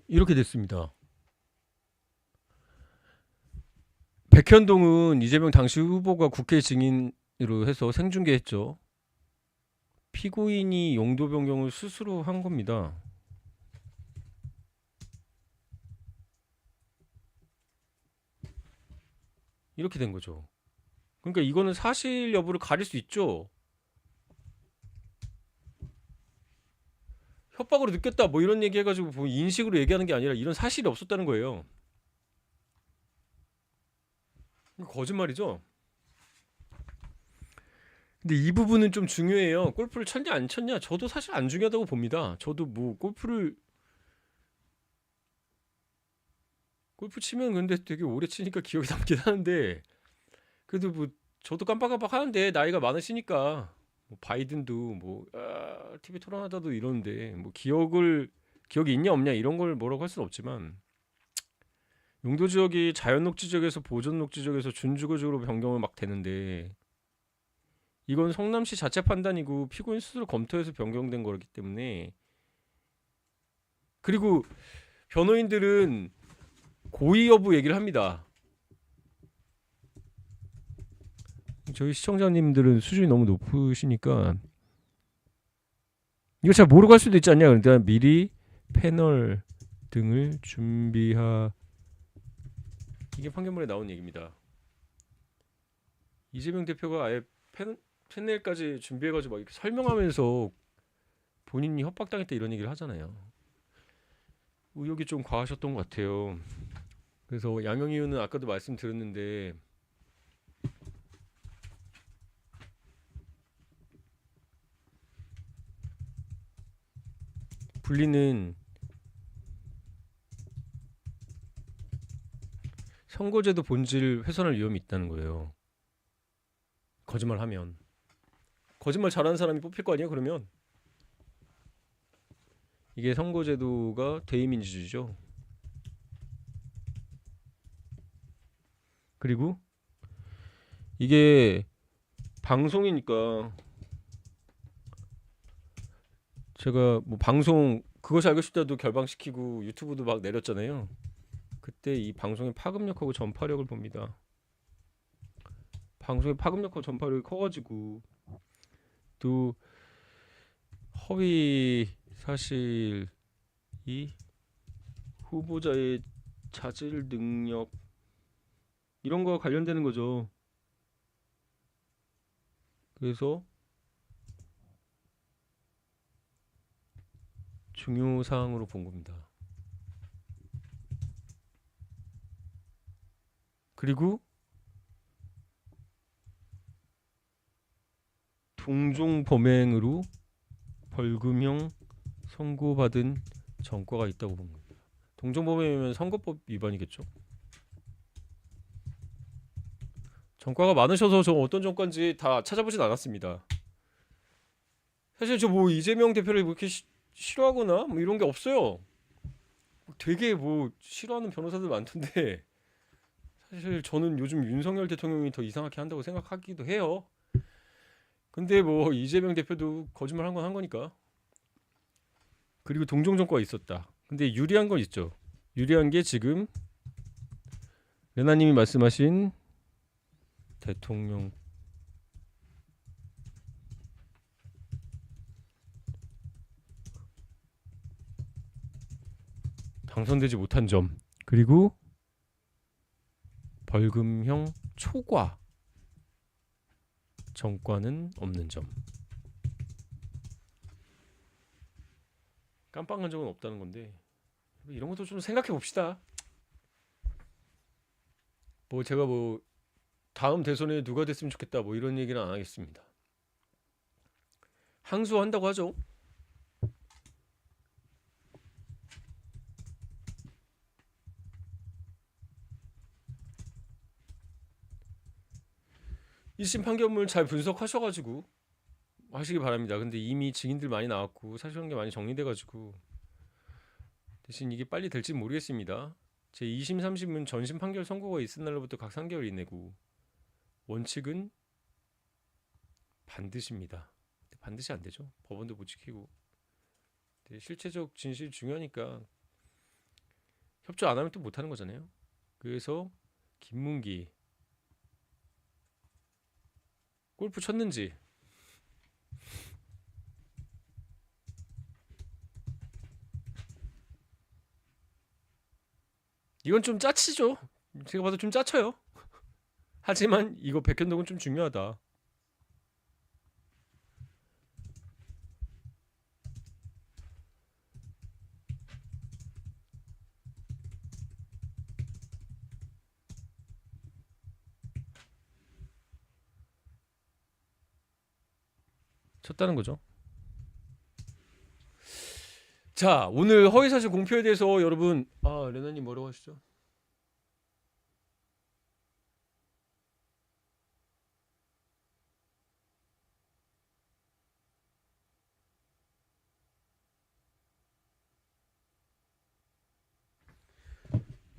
이렇게 됐습니다. 백현동은 이재명 당시 후보가 국회 증인으로 해서 생중계했죠. 피고인이 용도 변경을 스스로 한 겁니다. 이렇게 된 거죠. 그러니까 이거는 사실 여부를 가릴 수 있죠. 협박으로 느꼈다 뭐 이런 얘기 해가지고 뭐 인식으로 얘기하는 게 아니라 이런 사실이 없었다는 거예요. 이거 거짓말이죠. 근데 이 부분은 좀 중요해요. 골프를 쳤냐 안 쳤냐 저도 사실 안 중요하다고 봅니다. 저도 뭐 골프 치면 근데 되게 오래 치니까 기억이 남긴 하는데 그래도 뭐 저도 깜빡깜빡 하는데 나이가 많으시니까 뭐 바이든도 뭐 TV 토론하다도 이러는데 뭐 기억이 있냐 없냐 이런 걸 뭐라고 할 수는 없지만 용도 지역이 자연 녹지 지역에서 보존 녹지 지역에서 준주거 지역으로 변경을 막 되는데 이건 성남시 자체 판단이고 피고인 스스로 검토해서 변경된 거기 때문에 그리고 변호인들은 고의 여부 얘기를 합니다. 저희 시청자님들은 수준이 너무 높으시니까 이거 잘 모르고 할 수도 있지 않냐. 그러니까 미리 패널 등을 준비하 이게 판결문에 나온 얘기입니다. 이재명 대표가 아예 패널까지 준비해가지고 막 이렇게 설명하면서 본인이 협박당했다 이런 얘기를 하잖아요. 의욕이 좀 과하셨던 것 같아요. 그래서 양형이 의원은 아까도 말씀드렸는데 분리는 선거제도 본질 훼손할 위험이 있다는 거예요. 거짓말하면 거짓말 잘하는 사람이 뽑힐 거 아니야 그러면. 이게 선거제도가 대의민주주의죠. 그리고 이게 방송이니까 제가 뭐 방송 그것이 알고 싶다도 결방시키고 유튜브도 막 내렸잖아요. 그때 이 방송의 파급력하고 전파력을 봅니다. 방송의 파급력하고 전파력이 커가지고 또 허위 사실이 후보자의 자질 능력 이런 거와 관련되는 거죠. 그래서 중요 사항으로 본 겁니다. 그리고 동종 범행으로 벌금형 선고받은 전과가 있다고 본 겁니다. 동종 범행이면 선거법 위반이겠죠? 전과가 많으셔서 저 어떤 전과인지 다 찾아보진 않았습니다. 사실 저 뭐 이재명 대표를 뭐 이렇게 싫어하거나 뭐 이런 게 없어요. 되게 뭐 싫어하는 변호사들 많던데 사실 저는 요즘 윤석열 대통령이 더 이상하게 한다고 생각하기도 해요. 근데 뭐 이재명 대표도 거짓말 한 건 한 거니까. 그리고 동종 전과가 있었다. 근데 유리한 건 있죠. 유리한 게 지금 레나님이 말씀하신 대통령 당선되지 못한 점, 그리고 벌금형 초과 전과는 없는 점. 깜빡한 적은 없다는 건데 이런 것도 좀 생각해 봅시다. 뭐 제가 뭐 다음 대선에 누가 됐으면 좋겠다 뭐 이런 얘기는 안 하겠습니다. 항소한다고 하죠. 1심 판결문 잘 분석하셔가지고 하시기 바랍니다. 근데 이미 증인들 많이 나왔고 사실관계 많이 정리돼가지고 대신 이게 빨리 될지 모르겠습니다. 제 2심, 3심은 전심 판결 선고가 있은 날로부터 각 3개월 이내고 원칙은 반드시입니다. 반드시 안 되죠. 법원도 못 지키고. 실체적 진실이 중요하니까 협조 안 하면 또 못 하는 거잖아요. 그래서 김문기 골프 쳤는지 이건 좀 짜치죠. 제가 봐도 좀 짜쳐요. 하지만 이거 백현동은 좀 중요하다. 쳤다는 거죠. 자, 오늘 허위사실 공표에 대해서 여러분, 레나님 뭐라고 하시죠?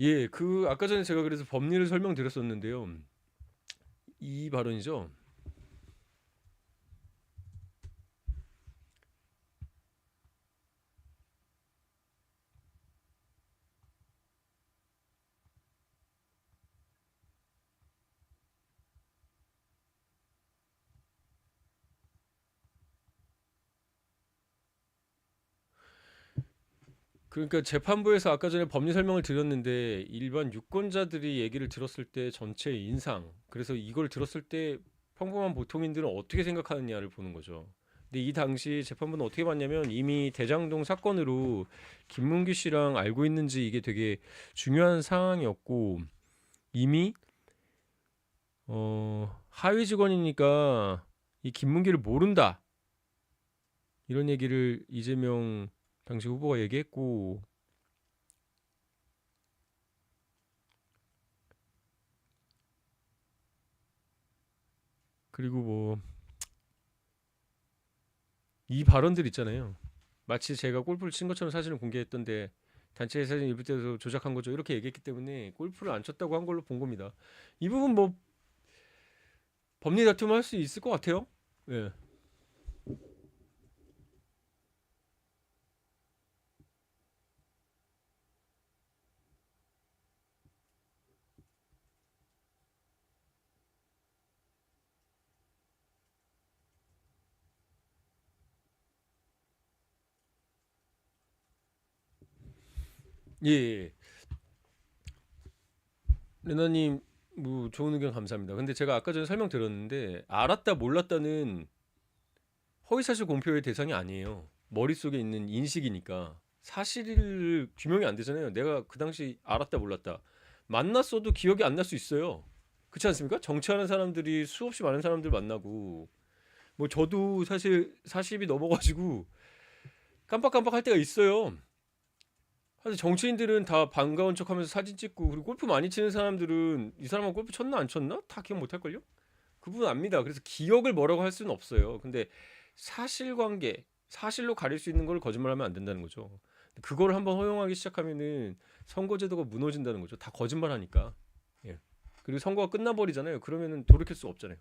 예, 그 아까 전에 제가 그래서 법리를 설명드렸었는데요. 이 발언이죠. 그러니까 재판부에서 아까 전에 법리 설명을 드렸는데 일반 유권자들이 얘기를 들었을 때 전체 인상, 그래서 이걸 들었을 때 평범한 보통인들은 어떻게 생각하느냐를 보는 거죠. 근데 이 당시 재판부는 어떻게 봤냐면 이미 대장동 사건으로 김문기 씨랑 알고 있는지 이게 되게 중요한 상황이었고 이미 하위 직원이니까 이 김문기를 모른다 이런 얘기를 이재명 당시 후보가 얘기했고 그리고 뭐 이 발언들 있잖아요. 마치 제가 골프를 친 것처럼 사진을 공개했던데 단체 사진 일부 때도 조작한 거죠. 이렇게 얘기했기 때문에 골프를 안 쳤다고 한 걸로 본 겁니다. 이 부분 뭐 법리 다툼 할 수 있을 것 같아요. 예. 예. 예. 레나님 뭐 좋은 의견 감사합니다. 근데 제가 아까 전에 설명드렸는데 알았다 몰랐다는 허위사실 공표의 대상이 아니에요. 머릿속에 있는 인식이니까 사실을 규명이 안 되잖아요. 내가 그 당시 알았다 몰랐다. 만났어도 기억이 안 날 수 있어요. 그렇지 않습니까? 정치하는 사람들이 수없이 많은 사람들 만나고 뭐 저도 사실 40이 넘어가지고 깜빡깜빡 할 때가 있어요. 사실 정치인들은 다 반가운 척하면서 사진 찍고 그리고 골프 많이 치는 사람들은 이 사람은 골프 쳤나 안 쳤나 다 기억 못 할걸요? 그분 압니다. 그래서 기억을 뭐라고 할 수는 없어요. 근데 사실관계, 사실로 가릴 수 있는 걸 거짓말하면 안 된다는 거죠. 그걸 한번 허용하기 시작하면은 선거제도가 무너진다는 거죠. 다 거짓말하니까. 예. 그리고 선거가 끝나버리잖아요. 그러면은 돌이킬 수 없잖아요.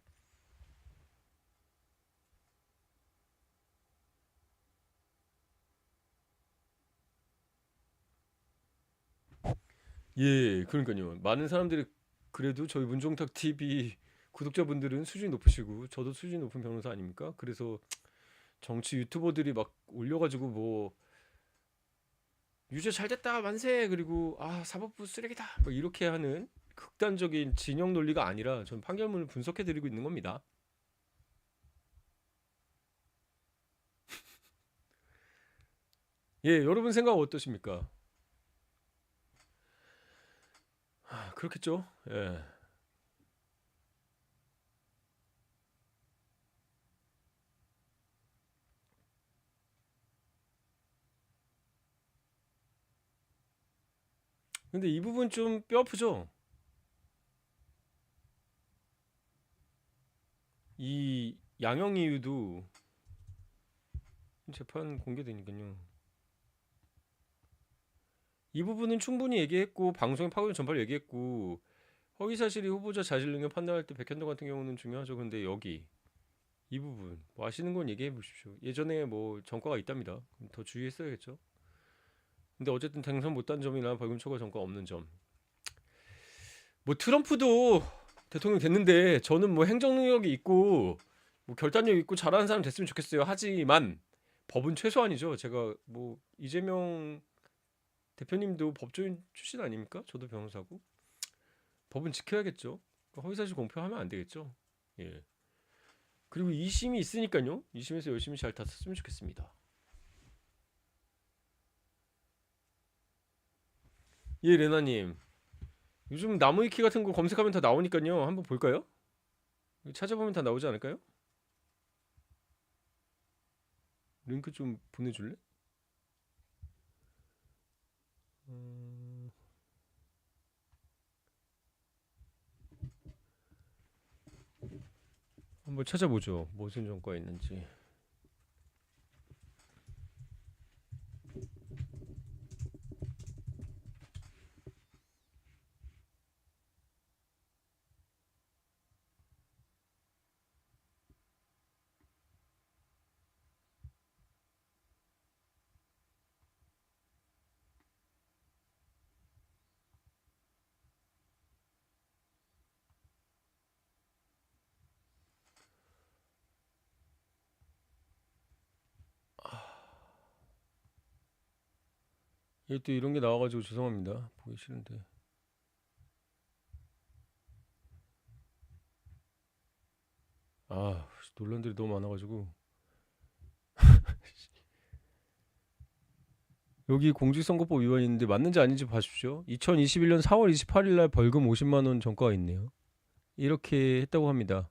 예, 그러니까요. 많은 사람들이 그래도 저희 문종탁 TV 구독자분들은 수준이 높으시고 저도 수준이 높은 변호사 아닙니까? 그래서 정치 유튜버들이 막 올려가지고 뭐 유죄 잘 됐다 만세 그리고 아 사법부 쓰레기다 뭐 이렇게 하는 극단적인 진영 논리가 아니라 전 판결문을 분석해 드리고 있는 겁니다. 예, 여러분 생각 어떠십니까? 아, 그렇겠죠. 예. 근데 이 부분 좀 뼈 아프죠? 이 양형 이유도 재판 공개되니까요. 이 부분은 충분히 얘기했고 방송에 파고든 전파를 얘기했고 허위사실이 후보자 자질 능력 판단할 때 백현동 같은 경우는 중요하죠. 근데 여기 이 부분 뭐 아시는 건 얘기해 보십시오. 예전에 뭐 전과가 있답니다. 그럼 더 주의했어야겠죠. 근데 어쨌든 당선 못한 점이나 벌금 초과 전과 없는 점. 뭐 트럼프도 대통령 됐는데 저는 뭐 행정 능력이 있고 뭐 결단력 있고 잘하는 사람 됐으면 좋겠어요. 하지만 법은 최소한이죠. 제가 뭐 이재명 대표님도 법조인 출신 아닙니까? 저도 변호사고 법은 지켜야겠죠. 허위사실 공표하면 안 되겠죠. 예. 그리고 2심이 있으니까요. 2심에서 열심히 잘 다퉜으면 좋겠습니다. 예, 레나님. 요즘 나무위키 같은 거 검색하면 다 나오니까요. 한번 볼까요? 찾아보면 다 나오지 않을까요? 링크 좀 보내줄래? 음, 한번 찾아보죠. 무슨 정과가 있는지. 얘 또 이런 게 나와가지고 죄송합니다. 보기 싫은데. 아, 논란들이 너무 많아가지고. 여기 공직선거법 위반이 있는데 맞는지 아닌지 봐주십시오. 2021년 4월 28일 날 벌금 50만 원 전과가 있네요. 이렇게 했다고 합니다.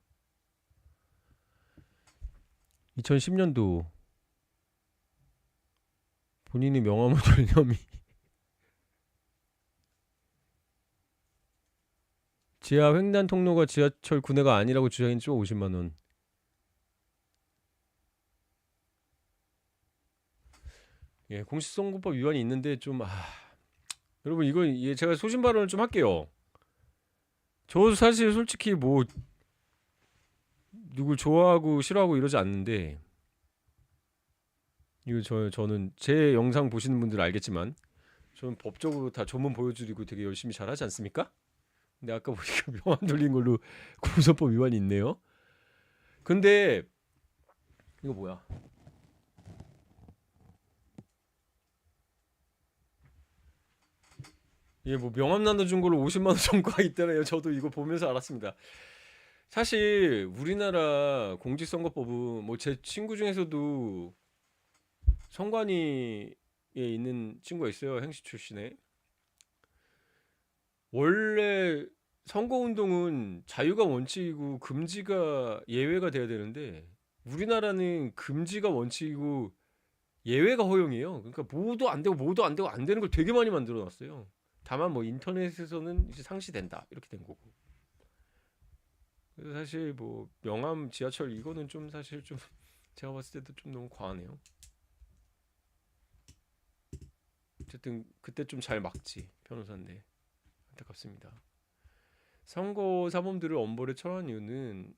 2010년도 본인이 명함을 돌 혐의. 지하 횡단 통로가 지하철 구내가 아니라고 주장했죠. 50만 원. 예, 공직선거법 위반이 있는데 좀 여러분 이거 예, 제가 소신 발언을 좀 할게요. 저 사실 솔직히 뭐 누굴 좋아하고 싫어하고 이러지 않는데 이거 저는 제 영상 보시는 분들 알겠지만 저는 법적으로 다 조문 보여드리고 되게 열심히 잘하지 않습니까? 근데 아까 보니까 명함 돌린 걸로 공소법 위반이 있네요. 근데 이거 뭐야? 예, 뭐 명함 나눠준 걸로 50만 원 정도가 있다네요. 저도 이거 보면서 알았습니다. 사실 우리나라 공직선거법은 뭐 제 친구 중에서도 선관위에 있는 친구가 있어요. 행시 출신에. 원래 선거운동은 자유가 원칙이고 금지가 예외가 돼야 되는데 우리나라는 금지가 원칙이고 예외가 허용이에요. 그러니까 뭐도 안 되고 뭐도 안 되고 안 되는 걸 되게 많이 만들어 놨어요. 다만 뭐 인터넷에서는 이제 상시된다 이렇게 된 거고. 그래서 사실 뭐 명암 지하철 이거는 좀 사실 좀 제가 봤을 때도 좀 너무 과하네요. 어쨌든 그때 좀 잘 막지 변호사인데 안타깝습니다. 선거 사범들을 엄벌에 처한 이유는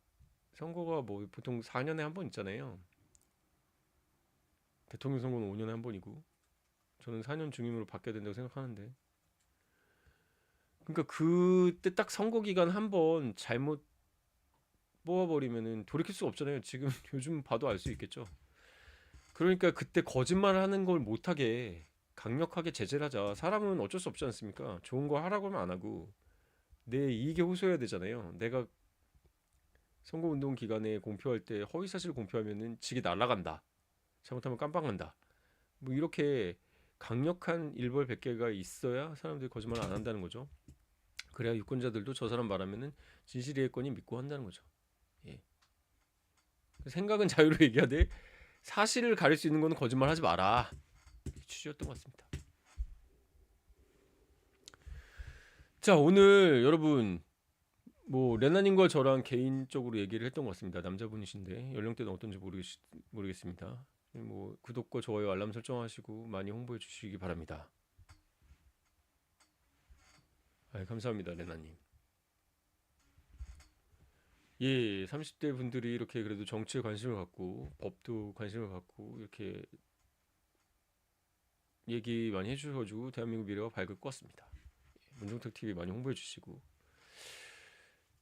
선거가 뭐 보통 4년에 한 번 있잖아요. 대통령 선거는 5년에 한 번이고 저는 4년 중임으로 바뀌어야 된다고 생각하는데 그러니까 그때 딱 선거 기간 한 번 잘못 뽑아버리면은 돌이킬 수 없잖아요. 지금 요즘 봐도 알 수 있겠죠. 그러니까 그때 거짓말하는 걸 못하게 강력하게 제재를 하자. 사람은 어쩔 수 없지 않습니까? 좋은 거 하라고 하면 안 하고 내 이익에 호소해야 되잖아요. 내가 선거운동 기간에 공표할 때 허위사실 공표하면은 직이 날아간다. 잘못하면 깜빵한다. 뭐 이렇게 강력한 일벌백계가 있어야 사람들이 거짓말 안 한다는 거죠. 그래야 유권자들도 저 사람 말하면은 진실이겠거니 믿고 한다는 거죠. 예. 생각은 자유로 얘기하되 사실을 가릴 수 있는 거는 거짓말 하지 마라. 취지였던 것 같습니다. 자, 오늘 여러분 뭐 레나님과 저랑 개인적으로 얘기를 했던 것 같습니다. 남자분이신데 연령대는 어떤지 모르겠습니다. 뭐 구독과 좋아요 알람 설정하시고 많이 홍보해 주시기 바랍니다. 감사합니다, 레나님. 예, 30대 분들이 이렇게 그래도 정치에 관심을 갖고 법도 관심을 갖고 이렇게 얘기 많이 해주셔가지고 대한민국 미래가 밝을 것 같습니다. 문종택 TV 많이 홍보해 주시고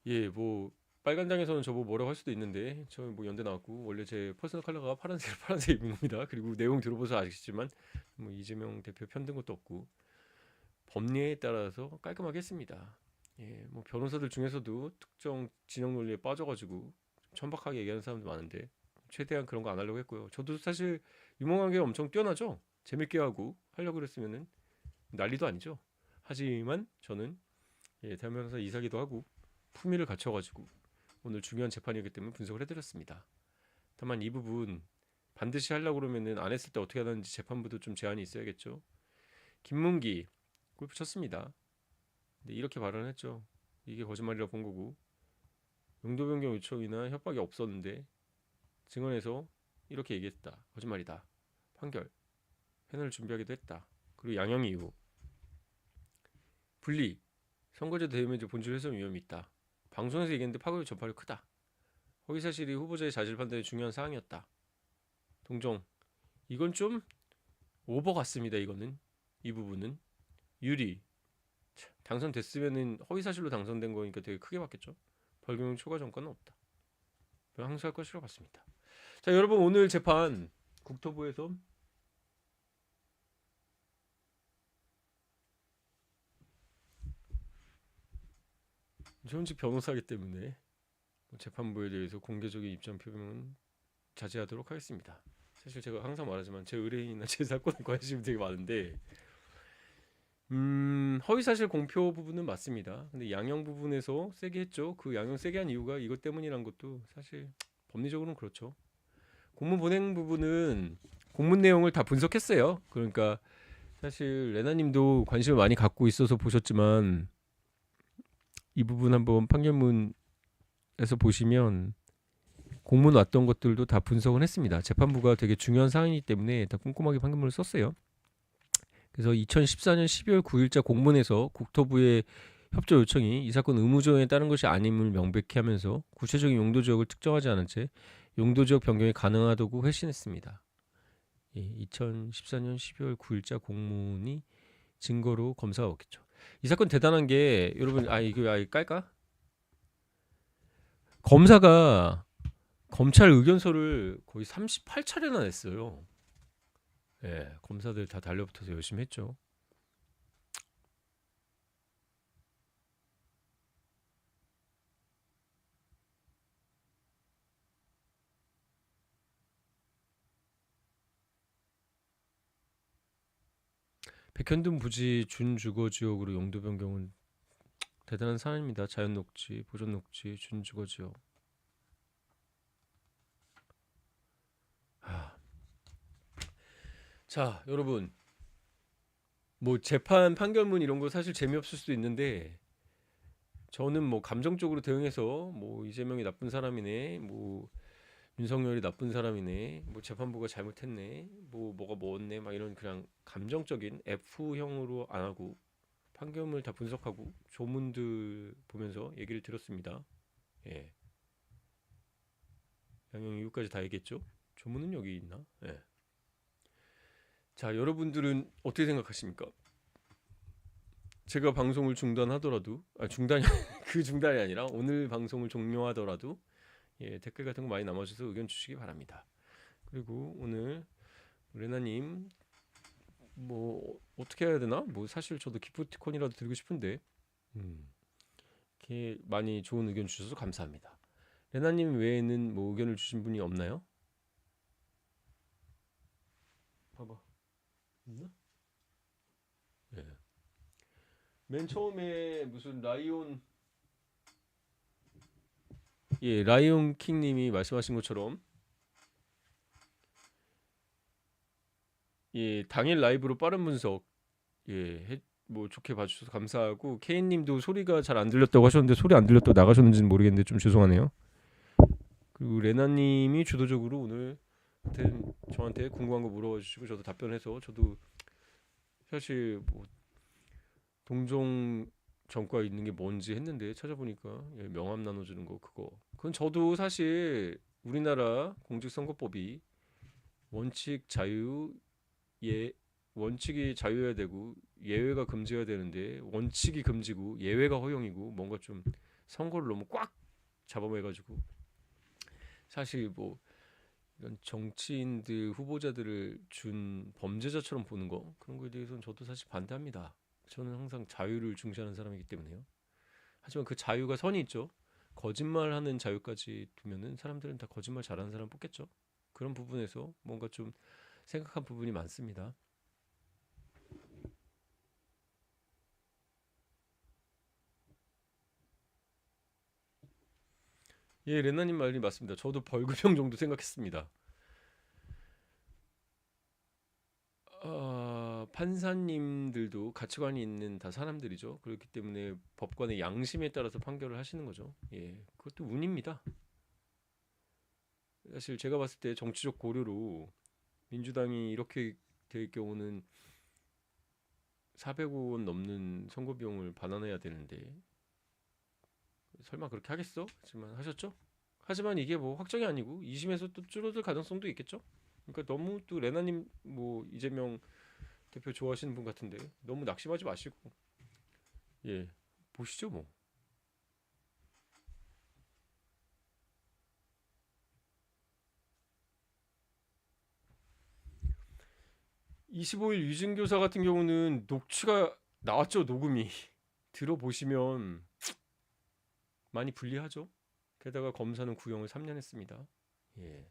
예, 뭐 빨간당에서는 저보고 뭐라고 할 수도 있는데 저 뭐 연대 나왔고 원래 제 퍼스널 컬러가 파란색 파란색 입은 겁니다. 그리고 내용 들어보셔서 아시겠지만 뭐 이재명 대표 편든 것도 없고 법리에 따라서 깔끔하게 했습니다. 예, 뭐 변호사들 중에서도 특정 진영 논리에 빠져가지고 천박하게 얘기하는 사람도 많은데 최대한 그런 거 안 하려고 했고요. 저도 사실 유머관계 엄청 뛰어나죠. 재밌게 하고 하려고 그랬으면은 난리도 아니죠. 하지만 저는 대한 변호사 이사기도 하고 품위를 갖춰가지고 오늘 중요한 재판이기 때문에 분석을 해드렸습니다. 다만 이 부분 반드시 하려고 그러면은 안 했을 때 어떻게 하는지 재판부도 좀 제한이 있어야겠죠. 김문기 골프 쳤습니다. 근데 이렇게 발언을 했죠. 이게 거짓말이라고 본 거고 용도 변경 요청이나 협박이 없었는데 증언에서 이렇게 얘기했다. 거짓말이다. 판결. 패널을 준비하기도 했다. 그리고 양형 이후 분리. 선거제 대의문제 본질 훼손 위험이 있다. 방송에서 얘기했는데 파급의 전파력이 크다. 허위사실이 후보자의 자질 판단에 중요한 사항이었다. 동정. 이건 좀 오버 같습니다. 이거는 이 부분은 유리. 당선됐으면은 허위사실로 당선된 거니까 되게 크게 받겠죠. 벌금 초과 정과는 없다. 항소할 것이라고 봤습니다. 자, 여러분 오늘 재판 국토부에서 현직 변호사이기 때문에 재판부에 대해서 공개적인 입장 표명은 자제하도록 하겠습니다. 사실 제가 항상 말하지만 제 의뢰인이나 제 사건에 관심이 되게 많은데 허위사실 공표 부분은 맞습니다. 근데 양형 부분에서 세게 했죠. 그 양형 세게 한 이유가 이것 때문이란 것도 사실 법리적으로는 그렇죠. 공문 보낸 부분은 공문 내용을 다 분석했어요. 그러니까 사실 레나님도 관심을 많이 갖고 있어서 보셨지만 이 부분 한번 판결문에서 보시면 공문 왔던 것들도 다 분석을 했습니다. 재판부가 되게 중요한 사항이기 때문에 다 꼼꼼하게 판결문을 썼어요. 그래서 2014년 12월 9일자 공문에서 국토부의 협조 요청이 이 사건 의무조항에 따른 것이 아님을 명백히 하면서 구체적인 용도 지역을 특정하지 않은 채 용도 지역 변경이 가능하다고 회신했습니다. 2014년 12월 9일자 공문이 증거로 검사가 없겠죠. 이 사건 대단한 게 여러분 이거 깔까? 검사가 검찰 의견서를 거의 38차례나 냈어요. 예, 검사들 다 달려붙어서 열심히 했죠. 백현동 부지 준주거 지역으로 용도 변경은 대단한 사안입니다. 자연 녹지, 보존 녹지, 준주거 지역. 자, 여러분, 뭐 재판 판결문 이런 거 사실 재미없을 수도 있는데 저는 뭐 감정적으로 대응해서 뭐 이재명이 나쁜 사람이네, 뭐 윤석열이 나쁜 사람이네, 뭐 재판부가 잘못했네, 뭐가 뭐었네, 막 이런 그냥 감정적인 F형으로 안 하고 판결문을 다 분석하고 조문들 보면서 얘기를 들었습니다. 예, 양형 이유까지 다 얘기했죠. 조문은 여기 있나? 예. 자, 여러분들은 어떻게 생각하십니까? 제가 방송을 중단하더라도, 중단이 그 중단이 아니라 오늘 방송을 종료하더라도 예, 댓글 같은 거 많이 남아주셔서 의견 주시기 바랍니다. 그리고 오늘 레나님 뭐 어떻게 해야 되나? 뭐 사실 저도 기프티콘이라도 드리고 싶은데 이렇게 많이 좋은 의견 주셔서 감사합니다. 레나님 외에는 뭐 의견을 주신 분이 없나요? 봐봐. 있나? 예. 맨 처음에 무슨 라이온 킹님이 말씀하신 것처럼 예, 당일 라이브로 빠른 분석 뭐 좋게 봐주셔서 감사하고 케인님도 소리가 잘 안 들렸다고 하셨는데 소리 안 들렸다고 나가셨는지는 모르겠는데 좀 죄송하네요. 그리고 레나님이 주도적으로 오늘 저한테 궁금한 거 물어봐 주시고 저도 답변해서 저도 사실 뭐 동종 전과 있는 게 뭔지 했는데 찾아보니까 예, 명함 나눠주는 거 그건 저도 사실 우리나라 공직선거법이 원칙 자유 예 원칙이 자유여야 되고 예외가 금지여야 되는데 원칙이 금지고 예외가 허용이고 뭔가 좀 선거를 너무 꽉 잡아매가지고 사실 뭐 이런 정치인들 후보자들을 준 범죄자처럼 보는 거 그런 거에 대해서는 저도 사실 반대합니다. 저는 항상 자유를 중시하는 사람이기 때문에요. 하지만 그 자유가 선이 있죠. 거짓말하는 자유까지 두면은 사람들은 다 거짓말 잘하는 사람 뽑겠죠. 그런 부분에서 뭔가 좀 생각한 부분이 많습니다. 예, 레나님 말이 맞습니다. 저도 벌금형 정도 생각했습니다. 판사님들도 가치관이 있는 다 사람들이죠. 그렇기 때문에 법관의 양심에 따라서 판결을 하시는 거죠. 예, 그것도 운입니다. 사실 제가 봤을 때 정치적 고려로 민주당이 이렇게 될 경우는 400억 원 넘는 선거 비용을 반환해야 되는데 설마 그렇게 하겠어? 하지만 하셨죠? 하지만 이게 뭐 확정이 아니고 2심에서 또 줄어들 가능성도 있겠죠. 그러니까 너무 또 레나님 뭐 이재명 대표 좋아하시는 분 같은데 너무 낙심하지 마시고 예 보시죠 뭐. 25일 유진교사 같은 경우는 녹취가 나왔죠 녹음이 들어보시면 많이 불리하죠. 게다가 검사는 구형을 3년 했습니다. 예.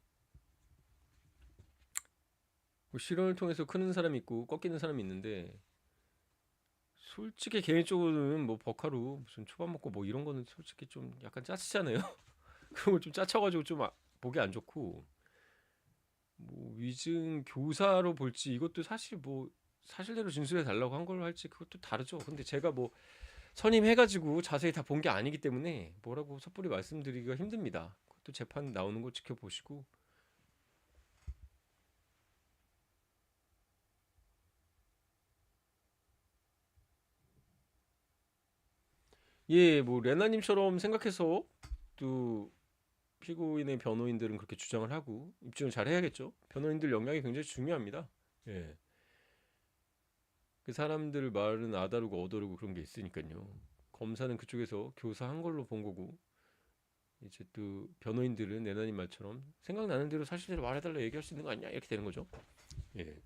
뭐 실언을 통해서 크는 사람이 있고 꺾이는 사람이 있는데 솔직히 개인적으로는 뭐 버카로 무슨 초밥 먹고 뭐 이런 거는 솔직히 좀 약간 짜치잖아요. 그런 걸 좀 짜쳐가지고 좀 보기 안 좋고 뭐 위증 교사로 볼지 이것도 사실 뭐 사실대로 진술해 달라고 한 걸로 할지 그것도 다르죠. 근데 제가 뭐 선임해가지고 자세히 다 본 게 아니기 때문에 뭐라고 섣불리 말씀드리기가 힘듭니다. 그것도 재판 나오는 거 지켜보시고 예, 뭐 레나님처럼 생각해서 또 피고인의 변호인들은 그렇게 주장을 하고 입증을 잘 해야겠죠. 변호인들 역량이 굉장히 중요합니다. 예. 그 사람들 말은 아다르고 어다르고 그런 게 있으니까요. 검사는 그쪽에서 교사한 걸로 본 거고 이제 또 변호인들은 내나님 말처럼 생각나는 대로 사실대로 말해달라 얘기할 수 있는 거 아니냐 이렇게 되는 거죠. 예.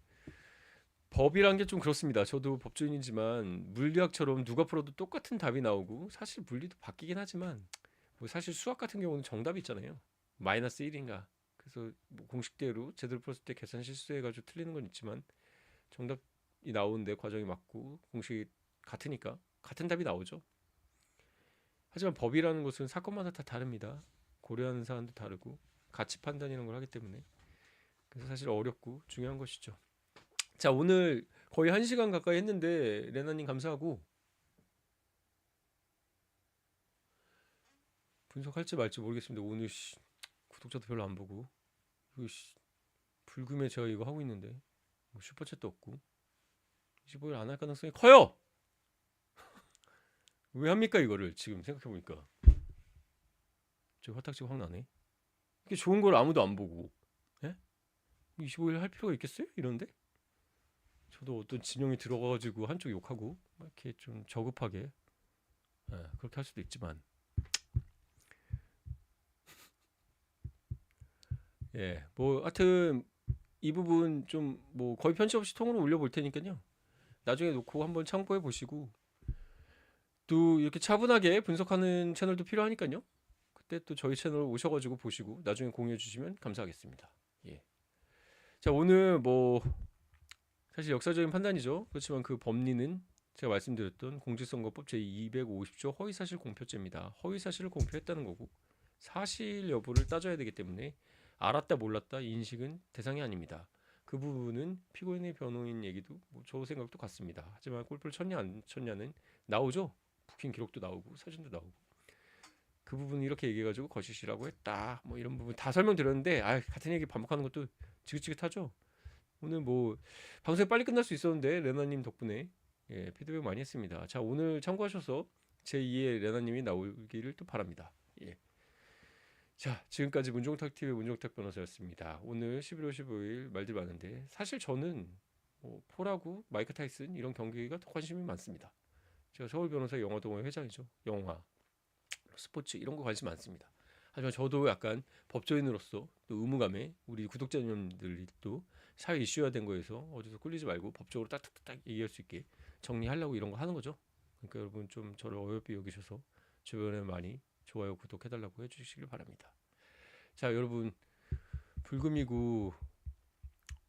법이란 게 좀 그렇습니다. 저도 법조인이지만 물리학처럼 누가 풀어도 똑같은 답이 나오고 사실 물리도 바뀌긴 하지만 뭐 사실 수학 같은 경우는 정답이 있잖아요. 마이너스 1인가. 그래서 뭐 공식대로 제대로 풀었을 때 계산 실수해가지고 틀리는 건 있지만 정답 나오는데 과정이 맞고 공식이 같으니까 같은 답이 나오죠. 하지만 법이라는 것은 사건마다 다 다릅니다. 고려하는 사안도 다르고 가치 판단 이런 걸 하기 때문에 그래서 사실 어렵고 중요한 것이죠. 자, 오늘 거의 1시간 가까이 했는데 레나님 감사하고 분석할지 말지 모르겠습니다. 오늘 구독자도 별로 안 보고 이거 불금에 제가 이거 하고 있는데 뭐 슈퍼챗도 없고 25일 안 할 가능성이 커요. 왜 합니까 이거를 지금 생각해보니까 저 화딱지가 확 나네. 이게 좋은 걸 아무도 안 보고 25일 할 필요가 있겠어요? 이런데 저도 어떤 진영이 들어가가지고 한쪽 욕하고 이렇게 좀 저급하게 그렇게 할 수도 있지만 뭐 하여튼 이 부분 좀 뭐 거의 편집 없이 통으로 올려볼 테니까요. 나중에 놓고 한번 참고해 보시고 또 이렇게 차분하게 분석하는 채널도 필요하니까요. 그때 또 저희 채널 오셔가지고 보시고 나중에 공유해 주시면 감사하겠습니다. 예. 자, 오늘 뭐 사실 역사적인 판단이죠. 그렇지만 그 법리는 제가 말씀드렸던 공직선거법 제250조 허위사실 공표죄입니다. 허위사실을 공표했다는 거고 사실 여부를 따져야 되기 때문에 알았다 몰랐다 인식은 대상이 아닙니다. 그 부분은 피고인의 변호인 얘기도 저 생각도 같습니다. 하지만 골프를 쳤냐 안 쳤냐는 나오죠. 부킹 기록도 나오고 사진도 나오고 그 부분 이렇게 얘기해가지고 거짓이라고 했다. 뭐 이런 부분 다 설명드렸는데 같은 얘기 반복하는 것도 지긋지긋하죠. 오늘 뭐 방송이 빨리 끝날 수 있었는데 레나님 덕분에 피드백 많이 했습니다. 자, 오늘 참고하셔서 제2의 레나님이 나오기를 또 바랍니다. 자, 지금까지 문종탁TV의 문종탁 변호사였습니다. 오늘 11월 15일 말들 많은데 사실 저는 뭐 포라구, 마이크 타이슨 이런 경기가 더 관심이 많습니다. 제가 서울 변호사 영화동호회 회장이죠. 영화, 스포츠 이런 거 관심 많습니다. 하지만 저도 약간 법조인으로서 또 의무감에 우리 구독자님들이 또 사회 이슈화된 거에서 어디서 꿀리지 말고 법적으로 딱딱딱 얘기할 수 있게 정리하려고 이런 거 하는 거죠. 그러니까 여러분 좀 저를 어여삐 여기셔서 주변에 많이 좋아요, 구독해달라고 해주시길 바랍니다. 자, 여러분 불금이고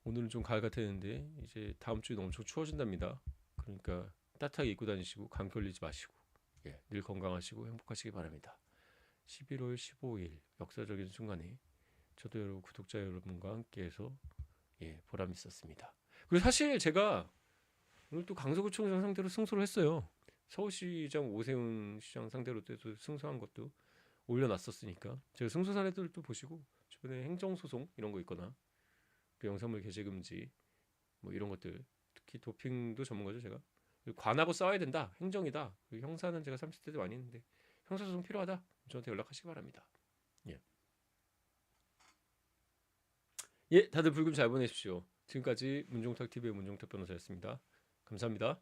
오늘은 좀 가을 같았는데 이제 다음 주에 엄청 추워진답니다. 그러니까 따뜻하게 입고 다니시고 감기 걸리지 마시고 늘 건강하시고 행복하시기 바랍니다. 11월 15일 역사적인 순간에 저도 여러분 구독자 여러분과 함께해서 보람 있었습니다. 그리고 사실 제가 오늘 또 강서구청장 상대로 승소를 했어요. 서울시장 오세훈 시장 상대로 또 승소한 것도 올려놨었으니까 제가 승소 사례들도 보시고 주변에 행정소송 이런 거 있거나 그 영상물 게재 금지 뭐 이런 것들 특히 도핑도 전문가죠 제가. 관하고 싸워야 된다. 행정이다. 형사는 제가 30대 때 많이 했는데 형사소송 필요하다. 저한테 연락하시기 바랍니다. 다들 불금 잘 보내십시오. 지금까지 문종탁TV의 문종탁 변호사였습니다. 감사합니다.